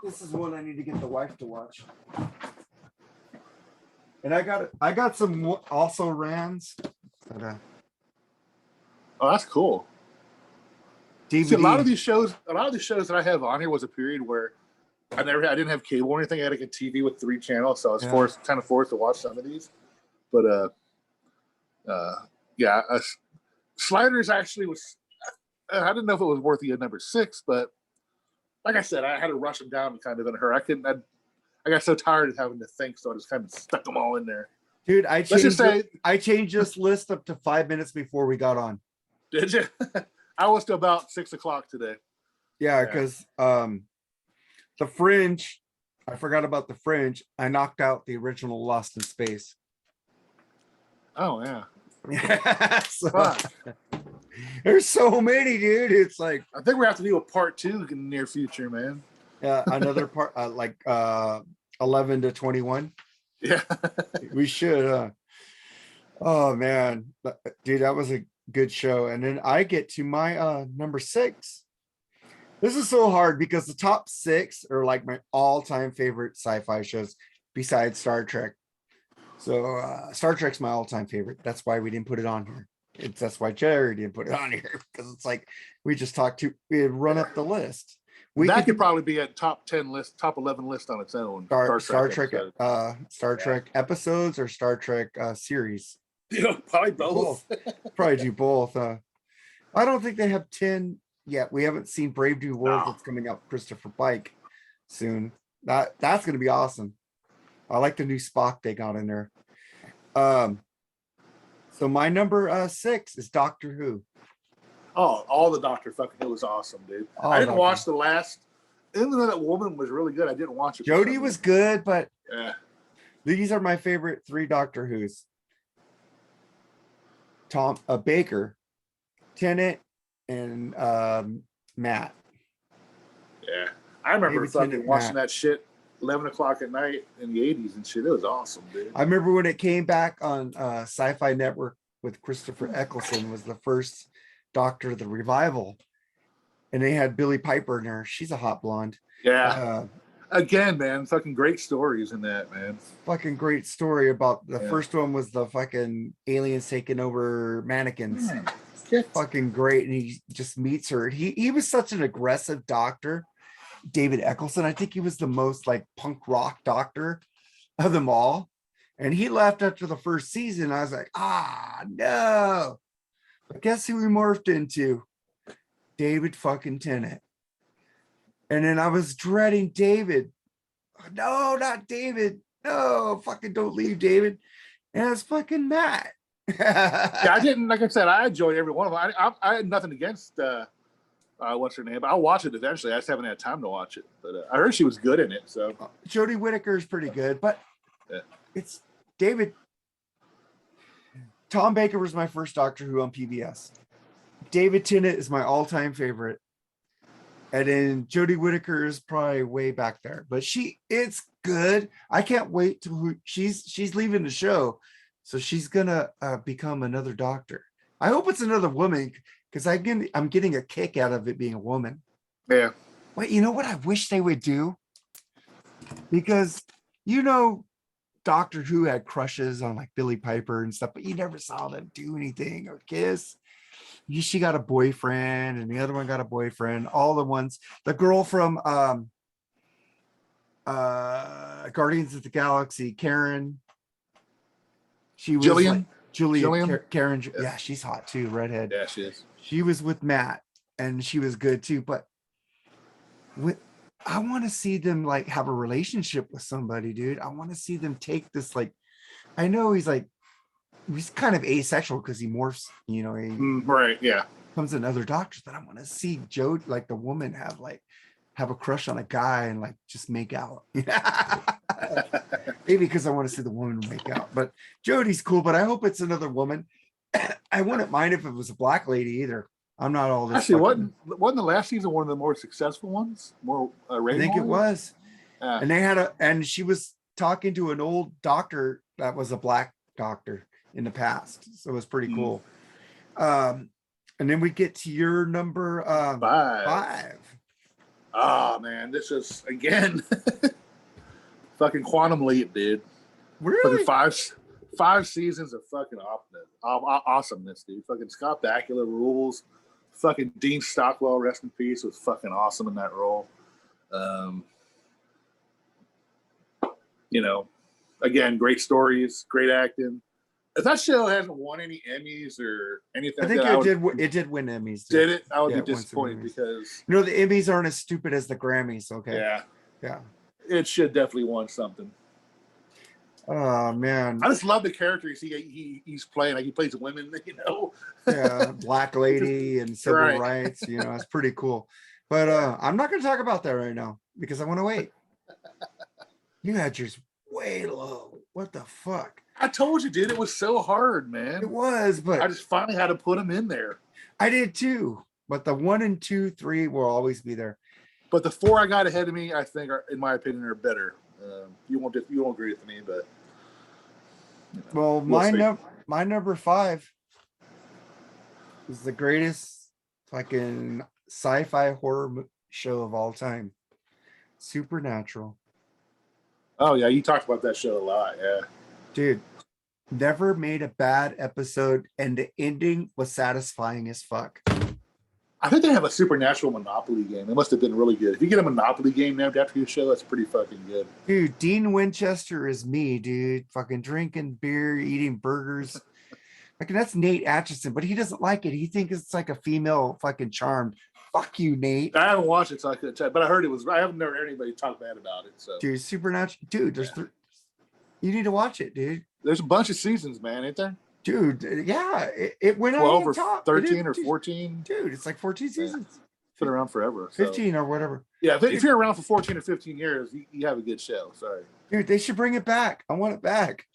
This is one I need to get the wife to watch. And I got some also Rans. But, oh, that's cool. DVD. See, a lot of these shows that I have on here was a period where I didn't have cable or anything. I had like a TV with 3 channels, so I was kind of forced to watch some of these. But Sliders actually was. I didn't know if it was worthy of number 6, but like I said, I had to rush them down kind of in a hurry. I got so tired of having to think, so I just kind of stuck them all in there. Dude, I changed this list up to 5 minutes before we got on. Did you? I was to about 6 o'clock today. Yeah, because the Fringe, I forgot about the Fringe. I knocked out the original Lost in Space. Oh yeah. So, there's so many, dude. It's like I think we have to do a part 2 in the near future, man. Yeah, another part like 11 to 21. Yeah, we should. Oh man, dude, that was a good show. And then I get to my number 6. This is so hard because the top 6 are like my all-time favorite sci-fi shows besides Star Trek. So Star Trek's my all-time favorite. That's why we didn't put it on here. That's why Jerry didn't put it on here, because it's like we just we'd run up the list. That could probably be a top 10 list, top 11 list on its own. Star Trek episodes or Star Trek series. Probably both. Probably do both. I don't think they have 10 yet. We haven't seen Brave New World that's coming out. Christopher Pike soon. That's going to be awesome. I like the new Spock they got in there. So my number 6 is Doctor Who. Oh, all the Doctor fucking Who was awesome, dude. I didn't watch the last. Even though that woman was really good, I didn't watch it. Jodie was good, but these are my favorite 3 Doctor Who's. Tom Baker, Tennant, and Matt. Yeah, I remember fucking watching that shit 11 o'clock at night in the 80s and shit. It was awesome, dude. I remember when it came back on Sci-Fi Network with Christopher Eccleston was the first Doctor, the revival, and they had Billie Piper in there. She's a hot blonde. Yeah. Again, man, fucking great stories in that, man. Fucking great story about the first one was the fucking aliens taking over mannequins. Fucking great, and he just meets her. He was such an aggressive doctor, David Eccleston. I think he was the most like punk rock doctor of them all, and he left after the first season. I was like, no. But guess who we morphed into? David fucking Tennant. And then I was dreading David. No, not David. No, fucking don't leave David. And it's fucking Matt. I didn't, like I said, I enjoyed every one of them. I had nothing against what's her name, but I'll watch it eventually. I just haven't had time to watch it. But I heard she was good in it. So Jodie Whittaker is pretty good, but it's David. Tom Baker was my first Doctor Who on PBS. David Tennant is my all-time favorite. And then Jodie Whittaker is probably way back there, but it's good. I can't wait till she's leaving the show, so she's gonna become another Doctor. I hope it's another woman, because I'm getting a kick out of it being a woman. Yeah. But you know what I wish they would do? Because Doctor Who had crushes on like Billie Piper and stuff, but you never saw them do anything or kiss. She got a boyfriend, and the other one got a boyfriend. All the ones, the girl from Guardians of the Galaxy, Karen. She was Julia. Karen. Yeah, she's hot too, redhead. Yeah, she is. She was with Matt, and she was good too. But I want to see them like have a relationship with somebody, dude. I want to see them take this, like, I know he's kind of asexual because he morphs, he Right, yeah. comes in other doctors, but I want to see Joe, like the woman, have a crush on a guy and like just make out. Maybe because I want to see the woman make out. But Jodie's cool, but I hope it's another woman. I wouldn't mind if it was a black lady either. I'm not all this. Actually, wasn't the last season one of the more successful ones? More I think it was. Yeah. And she was talking to an old doctor that was a black doctor in the past. So it was pretty cool. And then we get to your number 5. Oh man, this is again fucking Quantum Leap, dude. Really? Fucking five seasons of fucking awesomeness, dude. Fucking Scott Bakula rules. Fucking Dean Stockwell, rest in peace, was fucking awesome in that role. Again, great stories, great acting. If that show hasn't won any Emmys or anything, I think it did win Emmys. Did it? I would be disappointed because the Emmys aren't as stupid as the Grammys. Okay. Yeah. It should definitely won something. Oh man, I just love the characters he's playing. Like he plays women, Yeah, black lady and civil rights. It's pretty cool. But I'm not going to talk about that right now because I want to wait. You had yours way low. What the fuck? I told you, dude. It was so hard, man. It was, but I just finally had to put them in there. I did too. But the 1 and 2, 3 will always be there. But the 4 I got ahead of me, I think, in my opinion, are better. You won't agree with me, but well, my number 5 is the greatest fucking sci-fi horror show of all time, Supernatural. Oh yeah, you talked about that show a lot. Yeah, dude, never made a bad episode, and the ending was satisfying as fuck. I think they have a Supernatural Monopoly game. It must have been really good. If you get a Monopoly game named after your show, that's pretty fucking good. Dude, Dean Winchester is me, dude. Fucking drinking beer, eating burgers. That's Nate Atchison, but he doesn't like it. He thinks it's like a female fucking charm. Fuck you, Nate. I haven't watched it, so I couldn't tell. But I heard it was. I haven't never heard anybody talk bad about it. So, dude, Supernatural, dude. You need to watch it, dude. There's a bunch of seasons, man, ain't there? Dude, yeah, it went 12 or top. 13 or 14. Dude, it's like 14 seasons. Yeah. It's been around forever. So. 15 or whatever. Yeah, if you're around for 14 or 15 years, you have a good show. Sorry. Dude, they should bring it back. I want it back.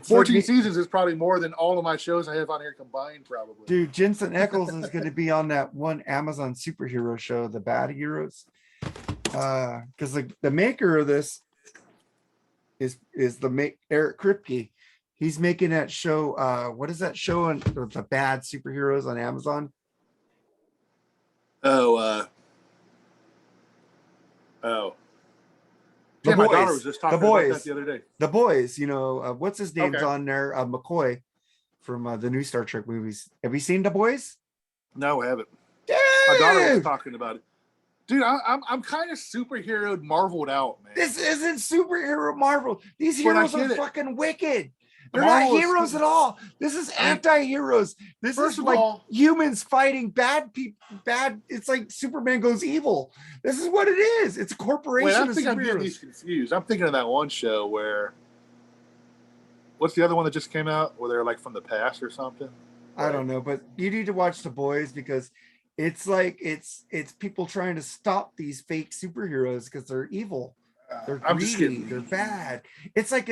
14 seasons is probably more than all of my shows I have on here combined, probably. Dude, Jensen Ackles is going to be on that one Amazon superhero show, The Bad Heroes. Because the maker of this is Eric Kripke. He's making that show. What is that show on the bad superheroes on Amazon? Oh. The my Boys. daughter was just talking about that the other day. The Boys, what's his name's on there? McCoy from the new Star Trek movies. Have you seen The Boys? No, I haven't. Dude! My daughter was talking about it. Dude, I'm kind of superhero marveled out, man. This isn't superhero Marvel. These heroes are fucking wicked. They're Marvel not heroes at all. This is anti-heroes. This is like humans fighting bad people. It's like Superman goes evil. This is what it is. It's a corporation. Wait, I think I'm getting these confused. I'm thinking of that one show where, what's the other one that just came out where they're like from the past or something? I don't know, but you need to watch The Boys because it's like it's people trying to stop these fake superheroes because they're evil. They're greedy. They're bad. It's like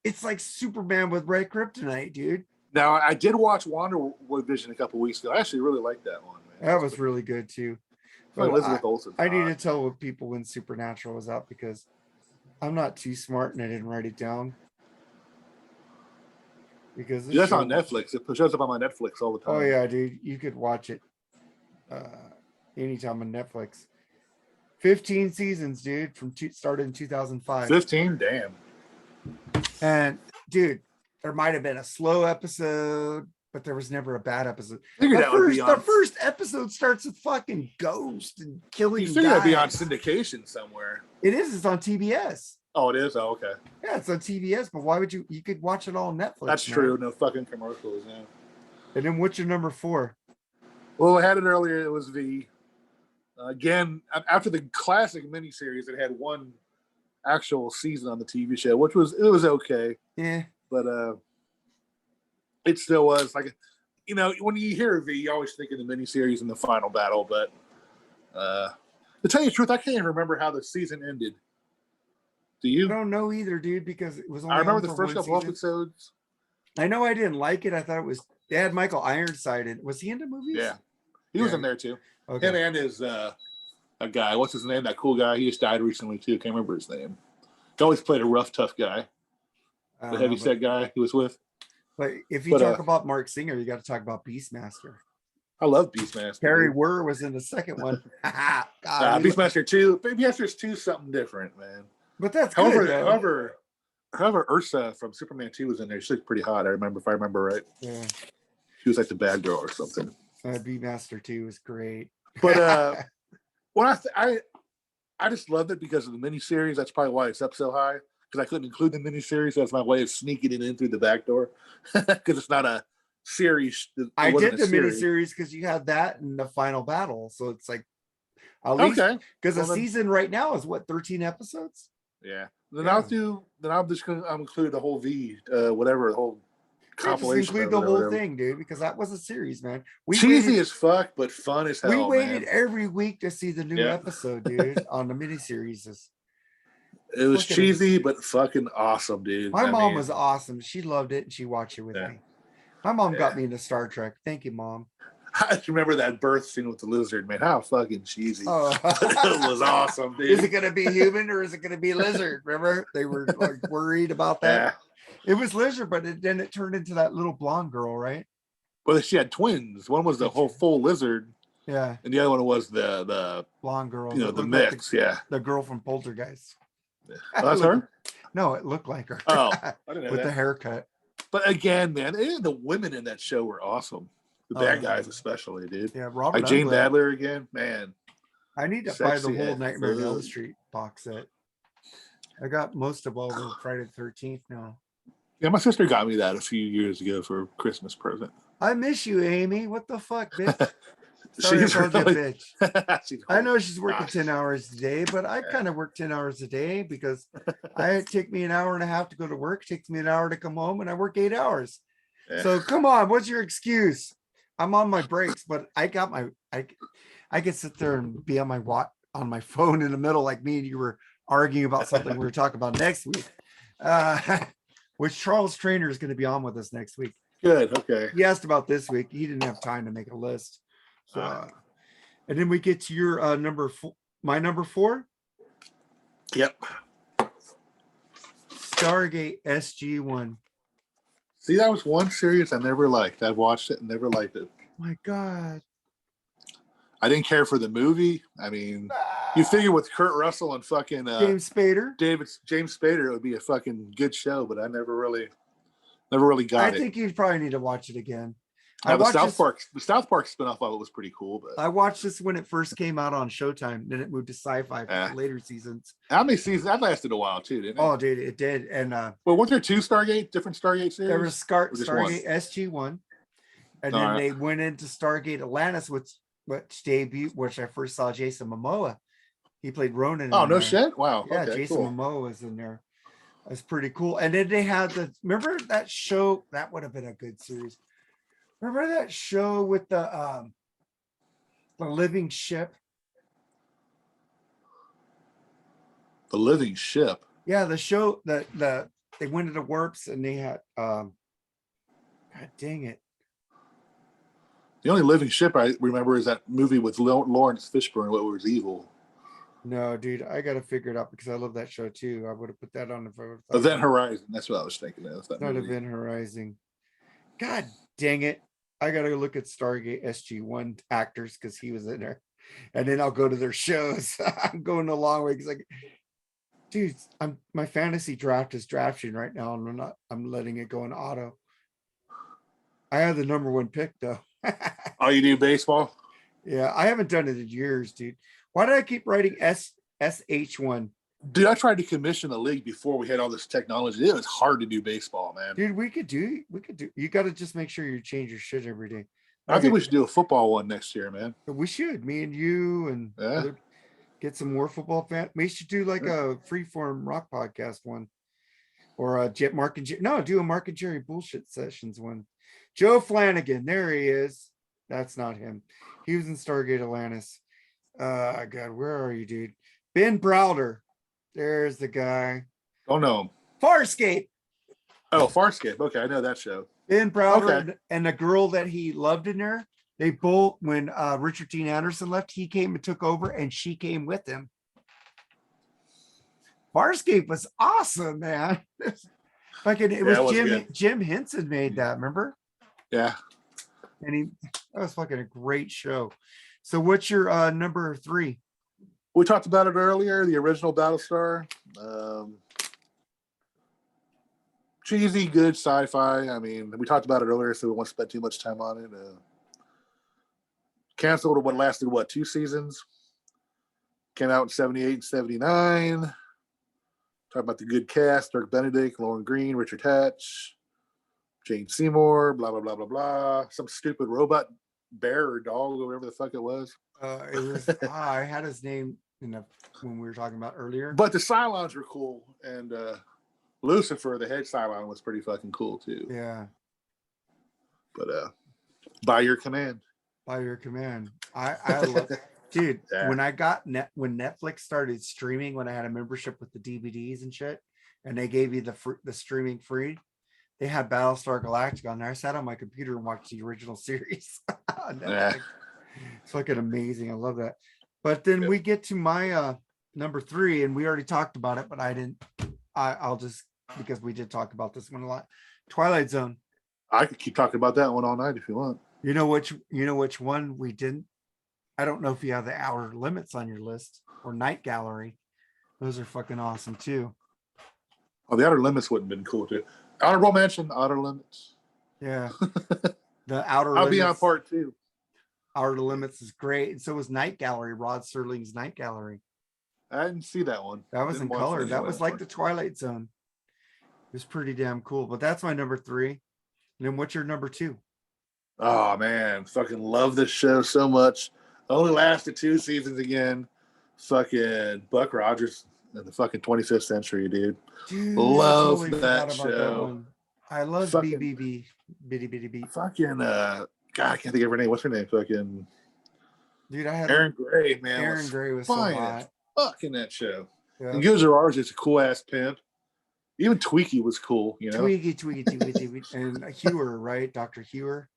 it's like Superman with red kryptonite, dude. Now, I did watch WandaVision a couple weeks ago. I actually really liked that one, man. That was really good, too. But Elizabeth Olsen. I need to tell people when Supernatural was out because I'm not too smart and I didn't write it down. Because that's on Netflix. It shows up on my Netflix all the time. Oh, yeah, dude. You could watch it anytime on Netflix. 15 seasons, dude, started in 2005. 15? Damn. And dude, there might have been a slow episode, but there was never a bad episode. The first episode starts with fucking ghost and killing. You figure that'd be on syndication somewhere. It is. It's on TBS. Oh, it is. Oh, okay. Yeah, it's on TBS. But why would you? You could watch it all on Netflix. That's true. No fucking commercials. Yeah. And then what's your number 4? Well, I had it earlier. It was V. Again, after the classic miniseries, it had one actual season on the TV show, which was okay. Yeah. But it still was like, when you hear V, you always think of the miniseries and the final battle. But to tell you the truth, I can't even remember how the season ended. Do you? I don't know either, dude, because it was only I remember on the for first one couple season. episodes. I know I didn't like it. I thought it was. They had Michael Ironside in. Was he into movies? Yeah, he was in there too. Okay. Him and his a guy. What's his name? That cool guy. He just died recently too. Can't remember his name. He always played a rough, tough guy. The heavyset guy he was with. But if you talk about Mark Singer, you got to talk about Beastmaster. I love Beastmaster. Carrie Wurr was in the second one. Beastmaster 2. Beastmaster's 2 something different, man. But that's good, however, Ursa from Superman 2 was in there. She looked pretty hot. If I remember right. Yeah. She was like the bad girl or something. Beastmaster 2 was great. But when I just loved it because of the miniseries. That's probably why it's up so high. Because I couldn't include the miniseries. So that's my way of sneaking it in through the back door. Because it's not a series. I did the miniseries because you had that in the final battle. So it's like, at least, because the season right now is what, 13 episodes? Yeah. Then I'll include the whole V, whatever, the whole compilation. Just include the whole thing, dude, because that was a series, man. Cheesy as fuck, but fun as hell. We waited every week to see the new episode, dude, on the miniseries. It was cheesy, but fucking awesome, dude. My mom was awesome. She loved it, and she watched it with me. My mom got me into Star Trek. Thank you, Mom. I remember that birth scene with the lizard, man. How fucking cheesy. Oh. It was awesome, dude. Is it going to be human or is it going to be lizard? Remember? They were like worried about that. Yeah. It was lizard, but then it turned into that little blonde girl, right? Well, she had twins. One was the whole full lizard. Yeah. And the other one was the blonde girl. The mix, like the girl from Poltergeist. Yeah. Oh, that's her? No, it looked like her. Oh, I didn't know with that. The haircut. But again, man, the women in that show were awesome. The bad guys, especially, dude. Yeah, Robert. Like Jane Badler again, man. I need to buy the whole Nightmare on Elm Street box set. I got most of all the Friday the 13th now. Yeah, my sister got me that a few years ago for a Christmas present. I miss you, Amy. What the fuck, bitch? Sorry, she's really, bitch. I know she's working 10 hours a day, but I kind of work 10 hours a day because it take me an hour and a half to go to work. It takes me an hour to come home, and I work 8 hours. Yeah. So come on, what's your excuse? I'm on my breaks, but I got I could sit there and be on my phone in the middle like me and you were arguing about something we were talking about next week. Which Charles Trainer is going to be on with us next week. Good. Okay. He asked about this week. He didn't have time to make a list. So, and then we get to your number 4, my number 4. Yep. Stargate SG-1. See, that was one series I never liked. I watched it and never liked it. My God. I didn't care for the movie. I mean, you figure with Kurt Russell and fucking James Spader, James Spader, it would be a fucking good show, but I never really got it. I think you probably need to watch it again. Now, the South Park spinoff of it was pretty cool, but I watched this when it first came out on Showtime. Then it moved to Sci-Fi for later seasons. How many seasons? That lasted a while too, didn't it? Oh, dude, it did. And well, weren't there 2 different Stargate series? There was Stargate SG-1, and then they went into Stargate Atlantis, which debuted, which I first saw Jason Momoa. He played Ronan. Oh, no shit! Wow. Yeah, okay, Jason Momoa was in there. That's pretty cool. And then they had remember that show? That would have been a good series. Remember that show with the living ship? The living ship. Yeah, the show that they went into warps and they had God dang it. The only living ship I remember is that movie with Lawrence Fishburne, What Was Evil. No, dude, I got to figure it out because I love that show too. I would have put that on if I would have. Event Horizon. That's what I was thinking of. Not Event Horizon. God dang it. I got to look at Stargate SG-1 actors because he was in there. And then I'll go to their shows. I'm going a long way because dude, my fantasy draft is drafting right now and I'm letting it go in auto. I have the number 1 pick though. Oh, you do baseball? Yeah, I haven't done it in years, dude. Why did I keep writing SH1? Dude, I tried to commission a league before we had all this technology. It was hard to do baseball, man. Dude, we could do. You got to just make sure you change your shit every day. I think we should do a football one next year, man. We should. Me and you and get some more football fan. We should do like a freeform rock podcast one, or a Mark and do a Mark and Jerry bullshit sessions one. Joe Flanagan, there he is. That's not him. He was in Stargate Atlantis. God, where are you, dude? Ben Browder. There's the guy. Oh no. Farscape. Oh, Farscape. Okay, I know that show. Ben Browder and the girl that he loved in there. They both, when Richard Dean Anderson left, he came and took over, and she came with him. Farscape was awesome, man. It was Jim Henson made that, remember? Yeah. And that was fucking a great show. So what's your number 3? We talked about it earlier, the original Battlestar. Cheesy, good sci-fi. I mean, we talked about it earlier, so we won't spend too much time on it. Canceled what lasted 2 seasons. Came out in 78 and 79. Talking about the good cast: Dirk Benedict, Lauren Green, Richard Hatch, Jane Seymour, blah blah blah blah blah. Some stupid robot bear or dog or whatever the fuck it was. It was I had his name when we were talking about earlier. But the Cylons were cool, and Lucifer, the head Cylon, was pretty fucking cool too. Yeah. But by your command. By your command. I love dude. Yeah. When Netflix started streaming, when I had a membership with the DVDs and shit, and they gave you the streaming free, they had Battlestar Galactica on there. I sat on my computer and watched the original series. Yeah. It's fucking amazing. I love that. But then we get to my number 3, and we already talked about it, but I'll just, because we did talk about this one a lot. Twilight Zone. I could keep talking about that one all night if you want. You know which one we didn't? I don't know if you have the Outer Limits on your list or Night Gallery. Those are fucking awesome too. Oh, the Outer Limits would have been cool too. Honorable mention, Outer Limits. Yeah. The Outer I'll Limits. be on part 2. Outer Limits is great. And so was Night Gallery, Rod Serling's Night Gallery. I didn't see that one. That was in color. That was like the Twilight Zone. It was pretty damn cool. But that's my number 3. And then what's your number 2? Oh man, fucking love this show so much. Only lasted 2 seasons again. Fucking Buck Rogers in the fucking 25th century, dude. Love totally that show. I love fucking, BBB. Bitty Bitty B. Fucking God, I can't think of her name. What's her name? Fucking dude, I had Aaron Gray, man. Aaron Gray was so hot. Fuck in that show. Yeah. And Gilzer Rogers is a cool ass pimp. Even Tweaky was cool, you know. Tweaky, and Hewer, right? Dr. Hewer.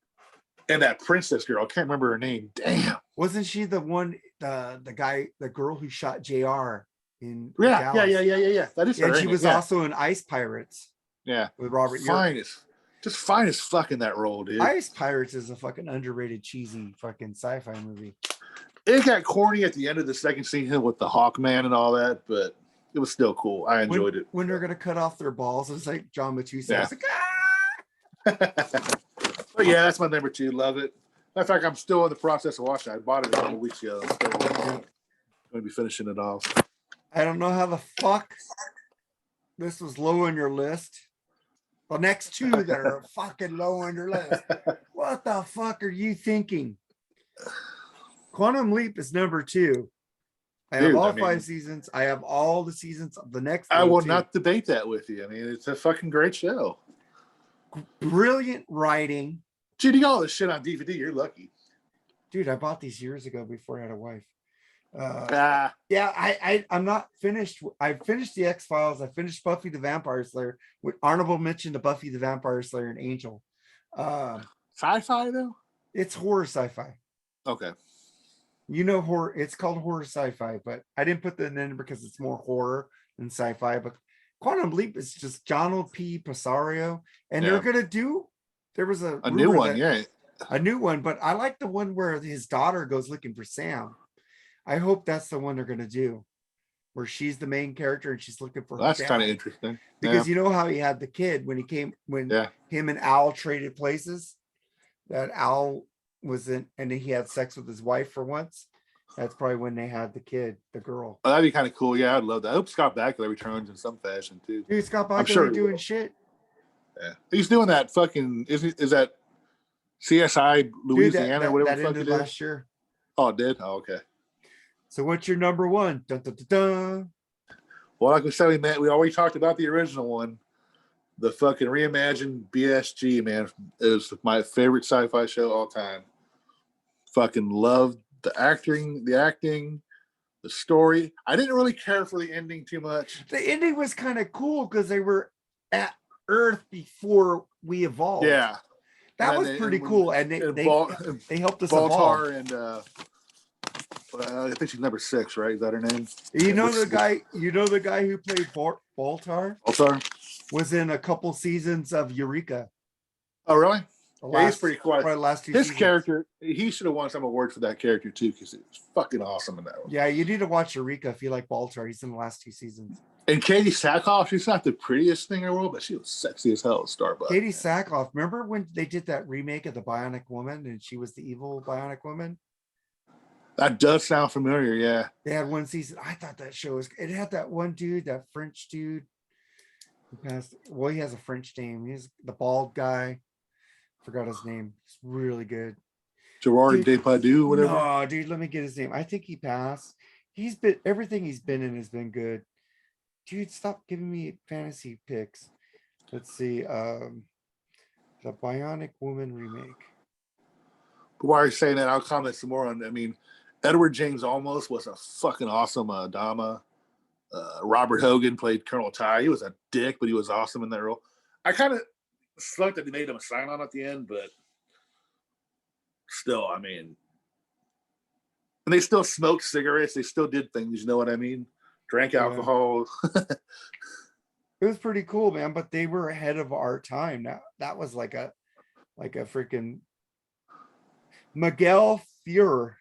And that princess girl, I can't remember her name. Damn. Wasn't she the one, the girl who shot JR in Yeah. That is her. And she was also in Ice Pirates. Yeah. With Robert Just fine as fuck in that role, dude. Ice Pirates is a fucking underrated, cheesy fucking sci-fi movie. It got corny at the end of the second season with the Hawkman and all that, but it was still cool. I enjoyed it. When they're gonna cut off their balls, it's like John Matusa. Yeah. But yeah, that's my number 2. Love it. Matter of fact, I'm still in the process of watching it. I bought it a couple weeks ago. So I'm going to be finishing it off. I don't know how the fuck this was low on your list. The next 2 that are fucking low on your list. What the fuck are you thinking? Quantum Leap is number 2. I have all 5 seasons. I have all the seasons of the next. I will not debate that with you. I mean, it's a fucking great show. Brilliant writing. Dude, you got all this shit on DVD. You're lucky. Dude, I bought these years ago before I had a wife. Yeah, I'm not finished. I finished the X-Files. I finished Buffy the Vampire Slayer with honorable mention to Buffy the Vampire Slayer and Angel. Sci-fi though? It's horror sci-fi. Okay. You know, horror. It's called horror sci-fi, but I didn't put that in because it's more horror than sci-fi. But Quantum Leap is just John P. Pisario, and they're gonna do. There was a new one, a new one, but I like the one where his daughter goes looking for Sam. I hope that's the one they're gonna do, where she's the main character and she's looking for. That's kind of interesting because you know how he had the kid when him and Al traded places. That Al was in, and he had sex with his wife for once. That's probably when they had the kid, the girl. Oh, that'd be kind of cool. Yeah, I'd love that. I hope Scott Bakula returns in some fashion too. Dude, Scott Bakula doing shit. Yeah, he's doing that fucking. Is that CSI Dude, Louisiana, whatever that the fuck ended it is. last year. Oh, it did? Oh, okay. So what's your number one? Dun, dun, dun, dun. Well, like we said, we already talked about the original one. The fucking reimagined BSG, man, is my favorite sci-fi show of all time. Fucking loved the acting, the story. I didn't really care for the ending too much. The ending was kind of cool because they were at Earth before we evolved. Yeah, that was pretty cool, and they helped us evolve. Baltar and I think she's number 6, right? Is that her name? You know the guy who played Baltar? Baltar Was in a couple seasons of Eureka. Oh, really? Yeah, he's pretty cool. Last 2 His seasons. character, he should have won some awards for that character too, because he was fucking awesome in that one. Yeah, you need to watch Eureka if you like Baltar. He's in the last 2 seasons. And Katie Sackhoff, she's not the prettiest thing in the world, but she was sexy as hell at Starbucks. Katie Sackhoff, remember when they did that remake of the Bionic Woman and she was the evil Bionic Woman? That does sound familiar, yeah. They had 1 season. I thought that show was, it had that one dude, that French dude who passed. Well, he has a French name. He's the bald guy. Forgot his name. It's really good. Gerard Depardieu, whatever. No, dude, let me get his name. I think he passed. He's been, everything he's been in has been good. Dude, stop giving me fantasy picks. Let's see. The Bionic Woman remake. But while you're saying that, I'll comment some more on. I mean, Edward James Olmos was a fucking awesome Dama. Robert Hogan played Colonel Ty. He was a dick, but he was awesome in that role. I kind of sucked that they made him a sign on at the end, but still, I mean, and they still smoked cigarettes. They still did things. You know what I mean? Drank alcohol. It was pretty cool, man. But they were ahead of our time. Now that was like a freaking Miguel Fiera.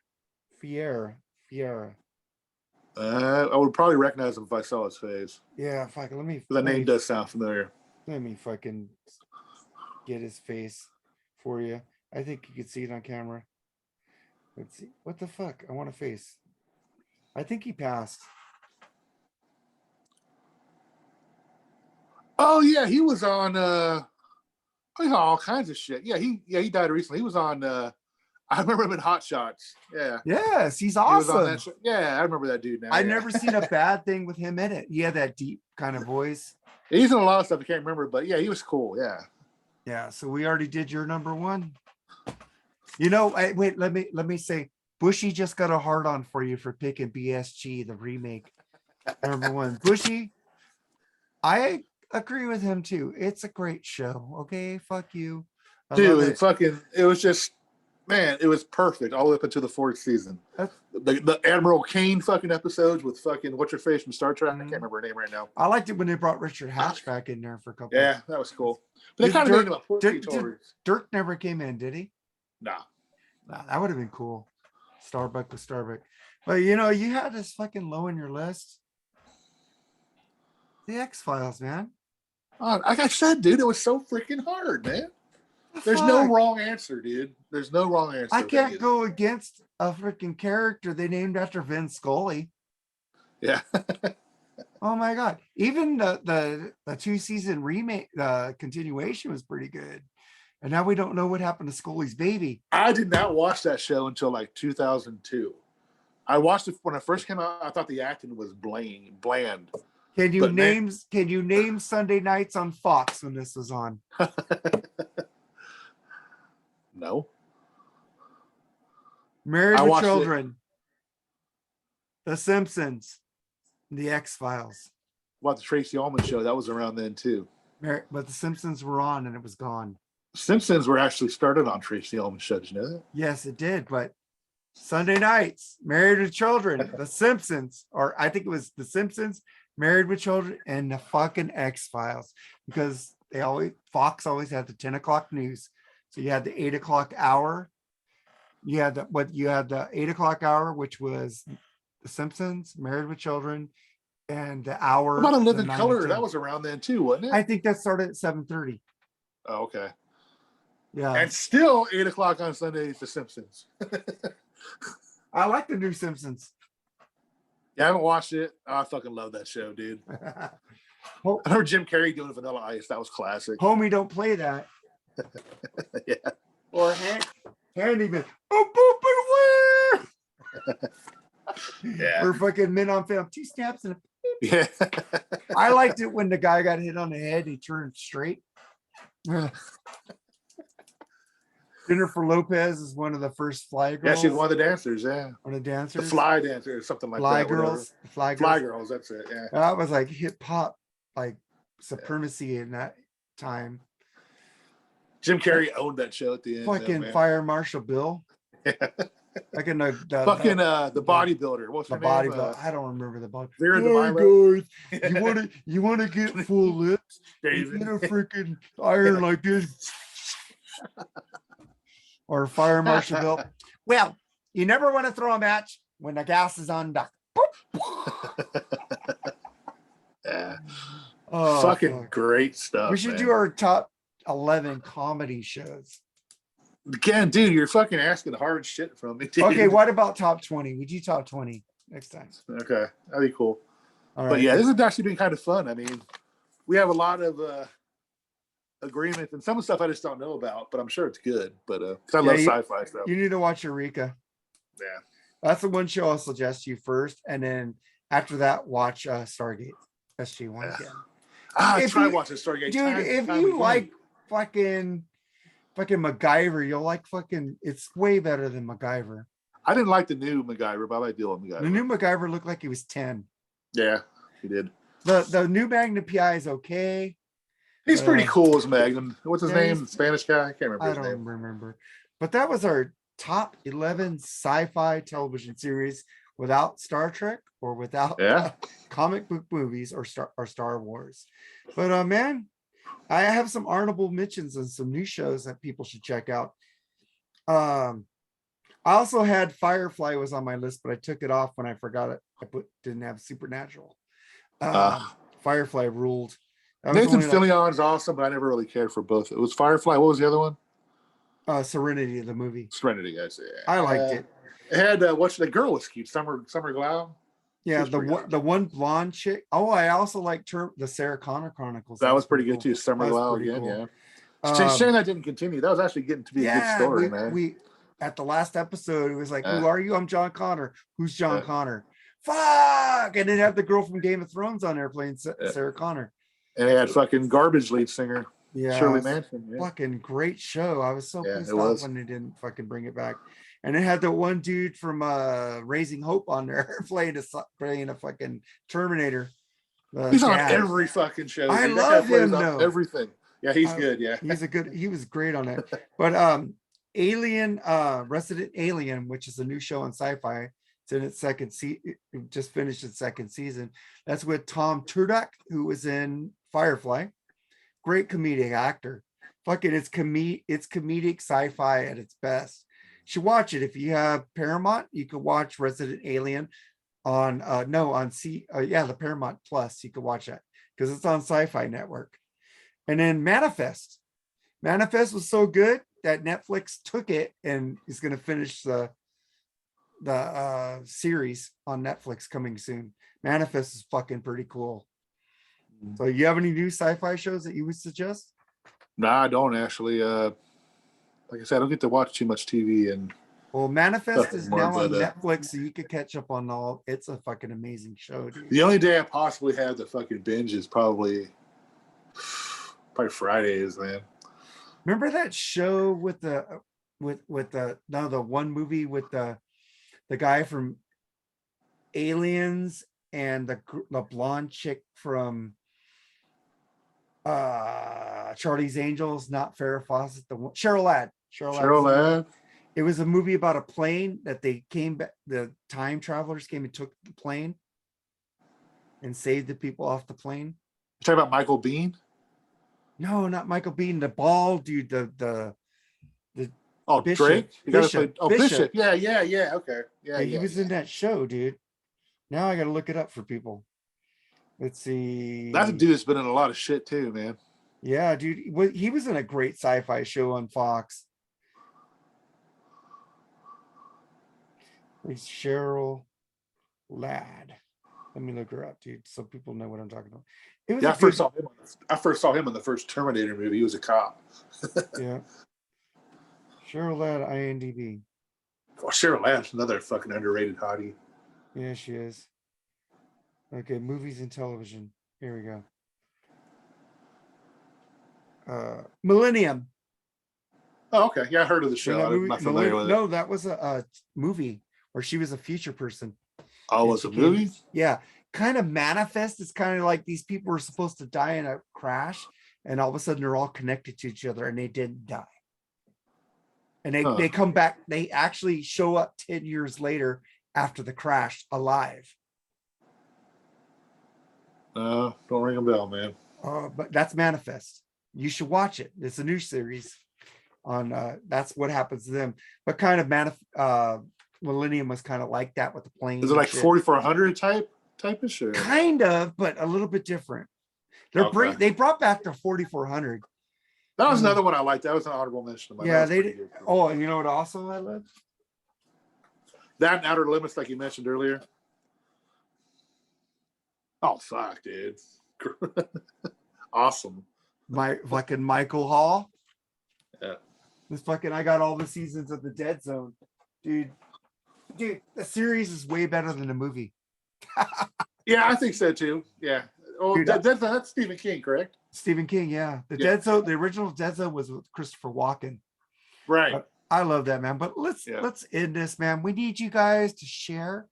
I would probably recognize him if I saw his face. Yeah, fuck. That name does sound familiar. Let me fucking get his face for you. I think you could see it on camera. Let's see. What the fuck? I want a face. I think he passed. Oh yeah, he was on all kinds of shit. Yeah, he died recently. He was on I remember him in Hot Shots. Yeah. Yes, he's awesome. Yeah, I remember that dude now. I've never seen a bad thing with him in it. He had that deep kind of voice. He's in a lot of stuff I can't remember, but yeah, he was cool. Yeah. Yeah. So we already did your number one. You know, wait, let me say, Bushy just got a hard on for you for picking BSG, the remake. Number one. Bushy, I agree with him too. It's a great show. Okay, fuck you. Dude, it was just, man, it was perfect all the way up until the 4th season. The Admiral Kane fucking episodes with fucking what's her face from Star Trek. I can't remember her name right now. I liked it when they brought Richard Hatch back in there for a couple. Yeah, that was cool. But they kind of made him a Dirk never came in, did he? Nah. That would have been cool. Starbuck with Starbuck. But you know, you had this fucking low in your list. The X-Files, man. Like I said, dude, it was so freaking hard, man. There's no wrong answer, dude. There's no wrong answer. I can't go against a freaking character they named after Vince Scully. Yeah. Oh my god. Even the 2-season remake, continuation was pretty good. And now we don't know what happened to Scully's baby. I did not watch that show until like 2002. I watched it when it first came out. I thought the acting was bland. Can you name Sunday nights on Fox when this was on? No. Married with Children, The Simpsons, The X-Files. What, the Tracy Ullman show? That was around then too. But The Simpsons were on and it was gone. Simpsons were actually started on Tracy Ullman show. Did you know that? Yes, it did. But Sunday nights, Married with Children, The Simpsons, or I think it was The Simpsons, Married with Children, and the fucking X-Files, because Fox always had the 10 o'clock news. So you had the 8 o'clock hour. You had the 8 o'clock hour, which was The Simpsons, Married with Children, and the hour. What about A Living Color? That was around then too, wasn't it? I think that started at 7:30. Oh, okay. Yeah. And still 8 o'clock on Sundays, The Simpsons. I like the new Simpsons. Yeah, I haven't watched it. I fucking love that show, dude. I remember Jim Carrey doing Vanilla Ice. That was classic. Homie, don't play that. Yeah. or handyman. Boop, boop, boop, Yeah. or fucking Men on Film. 2 snaps and a Yeah. I liked it when the guy got hit on the head. He turned straight. Jennifer Lopez is one of the first fly girls. Yeah, she's one of the dancers. Yeah, one of the dancers. the fly dancer or something like fly that. Girls. Fly girls. That's it. Yeah. That was like hip hop, like supremacy in that time. Jim Carrey owned that show at the end. Fucking Fire Marshal Bill. Yeah. Like in the bodybuilder. What's her the name? bodybuilder. I don't remember the body. Vera Hey DeMilo. guys, you want to get full lips? David. Get a freaking iron like this. Or Fire Marshal Bill. Well, you never want to throw a match when the gas is on dock. Yeah. Oh, fucking great stuff. We should do our top 11 comedy shows. Again, dude, you're fucking asking hard shit from me, dude. Okay, what about top 20? Would you top 20 next time? Okay, that'd be cool. All right. But yeah, this has actually been kind of fun. I mean, we have a lot of agreements and some of the stuff I just don't know about, but I'm sure it's good. But because I love sci-fi stuff. You need to watch Eureka. Yeah. That's the one show I'll suggest you first. And then after that, watch Stargate SG1 again. I try watching Stargate. Dude, if you like fucking MacGyver, you'll like fucking, it's way better than MacGyver. I didn't like the new MacGyver, but I like the old MacGyver. The new MacGyver looked like he was 10. Yeah, he did. The new Magnum PI is okay. He's pretty cool as Magnum. What's his name? The Spanish guy? I can't remember his name. I don't remember. But that was our top 11 sci-fi television series without Star Trek or without comic book movies or Star Wars. But man, I have some honorable mentions and some new shows that people should check out. I also had Firefly was on my list, but I took it off when I forgot it. Didn't have Supernatural. Firefly ruled. Nathan Fillion's awesome, but I never really cared for both. It was Firefly. What was the other one? Serenity, the movie. Serenity, I see. I liked it. It had the girl was cute, Summer Glau. Yeah, the one blonde chick. Oh, I also like the Sarah Connor Chronicles. That was pretty good too. Summer Glau again, cool. Yeah. Shame that didn't continue. That was actually getting to be a good story, man. We at the last episode, it was like, "Who are you? I'm John Connor. Who's John Connor? Fuck!" And then have the girl from Game of Thrones on there playing Sarah Connor. And they had fucking garbage lead singer, Shirley Manson. Yeah. Fucking great show. I was so pissed off when they didn't fucking bring it back. And it had the one dude from Raising Hope on there playing a fucking Terminator. He's on every fucking show. I love him though. Everything. Yeah, he's good. Yeah, he was great on it. But Alien, Resident Alien, which is a new show on Sci-Fi. It's in its second season. It just finished its second season. That's with Tom Turdak, who was in Firefly. Great comedic actor. Fucking it's comedic sci-fi at its best. You should watch it. If you have Paramount, you can watch Resident Alien on the Paramount Plus. You can watch that because it's on Sci-Fi Network. And then Manifest. Manifest was so good that Netflix took it and is going to finish the series on Netflix coming soon. Manifest is fucking pretty cool. So you have any new sci-fi shows that you would suggest? No, I don't actually. Like I said, I don't get to watch too much TV. And well, Manifest is now on Netflix, so you could catch up on all. It's a fucking amazing show, dude. The only day I possibly have the fucking binge is probably Fridays, man. Remember that show with the one movie with the guy from Aliens and the blonde chick from Charlie's Angels, not Farrah Fawcett, the one, Cheryl Ladd. It was a movie about a plane that they came back, the time travelers came and took the plane and saved the people off the plane. You talking about Michael Biehn? No, not Michael Biehn, the bald dude, the Bishop. Drake? Bishop. Bishop. Yeah. Okay. Yeah, he was in that show, dude. Now I got to look it up for people. Let's see. That's a dude that's been in a lot of shit too, man. Yeah, dude. He was in a great sci-fi show on Fox. It's Cheryl Ladd. Let me look her up, dude, so people know what I'm talking about. It was I first saw him in the first Terminator movie. He was a cop. Yeah. Cheryl Ladd, IMDb. Oh, Cheryl Ladd's another fucking underrated hottie. Yeah, she is. Okay, movies and television. Here we go. Millennium. Oh, okay. Yeah, I heard of the show. I'm not familiar with it. No, that was a movie where she was a future person. Oh, was it a movie? Yeah. Kind of manifest. It's kind of like these people were supposed to die in a crash, and all of a sudden they're all connected to each other, and they didn't die. And they come back. They actually show up 10 years later after the crash alive. Don't ring a bell, man. But that's Manifest. You should watch it. It's a new series on that's what happens to them. But kind of Millennium was kind of like that with the plane. Is it like 4400 type-ish? Or? Kind of, but a little bit different. They brought back the 4400. That was another one I liked. That was an honorable mention. Yeah, they did. Oh, and you know what also I loved? That and Outer Limits, like you mentioned earlier. Oh, fuck, dude. Awesome. My fucking Michael Hall. Yeah. I got all the seasons of the Dead Zone. Dude, the series is way better than the movie. Yeah, I think so too. Yeah. Oh, dude, that's Stephen King, correct? Stephen King, yeah. Dead Zone, the original Dead Zone was with Christopher Walken. Right. But I love that, man. But let's end this, man. We need you guys to share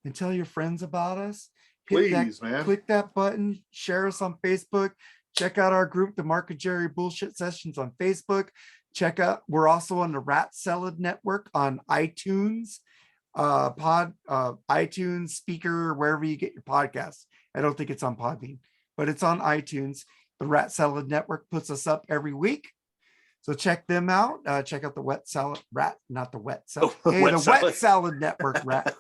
and tell your friends about us. Please, man. Click that button, share us on Facebook. Check out our group, the Mark and Jerry Bullshit Sessions on Facebook. We're also on the Rat Salad Network on iTunes, iTunes, Speaker, wherever you get your podcasts. I don't think it's on Podbean, but it's on iTunes. The Rat Salad Network puts us up every week. So check them out. Check out the Wet Salad Rat, not the Wet Salad. Wet Salad Network Rat.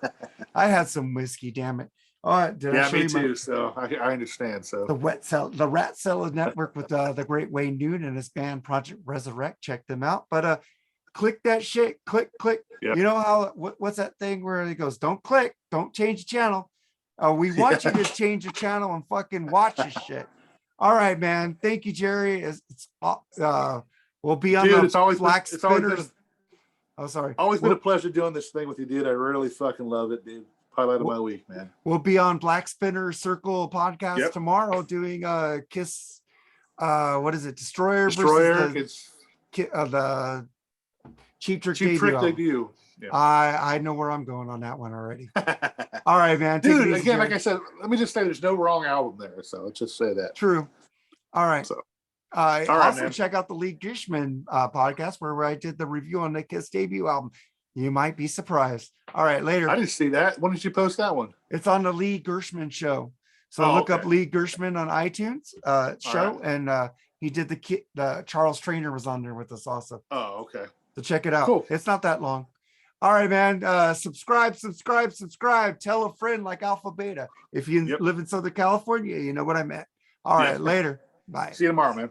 I had some whiskey, damn it. Me too. So I understand. So the Rat Salad Network with the great Wayne Noon and his band Project Resurrect. Check them out. But click that shit. Click. Yep. You know how what's that thing where it goes? Don't click. Don't change the channel. We want you to change the channel and fucking watch this shit. All right, man. Thank you, Jerry. We'll be on the Black Spinners. Always been a pleasure doing this thing with you, dude. I really fucking love it, dude. Highlight of my week, man. We'll be on Black Spinner Circle podcast tomorrow doing Kiss. What is it? Destroyer versus the Cheap Trick debut. Yeah. I know where I'm going on that one already. All right, man. Dude, again, like I said, let me just say there's no wrong album there. So let's just say that. True. All right. So, also check out the Lee Gishman podcast where I did the review on the Kiss debut album. You might be surprised. All right, later. I didn't see that. When did you post that one? It's on the Lee Gershman show. So look up Lee Gershman on iTunes show, and he did the Charles Trainer was on there with us also. Oh, okay. So check it out. Cool. It's not that long. All right, man. Subscribe. Tell a friend like Alpha Beta. If you live in Southern California, you know what I meant. All right, later. Bye. See you tomorrow, man.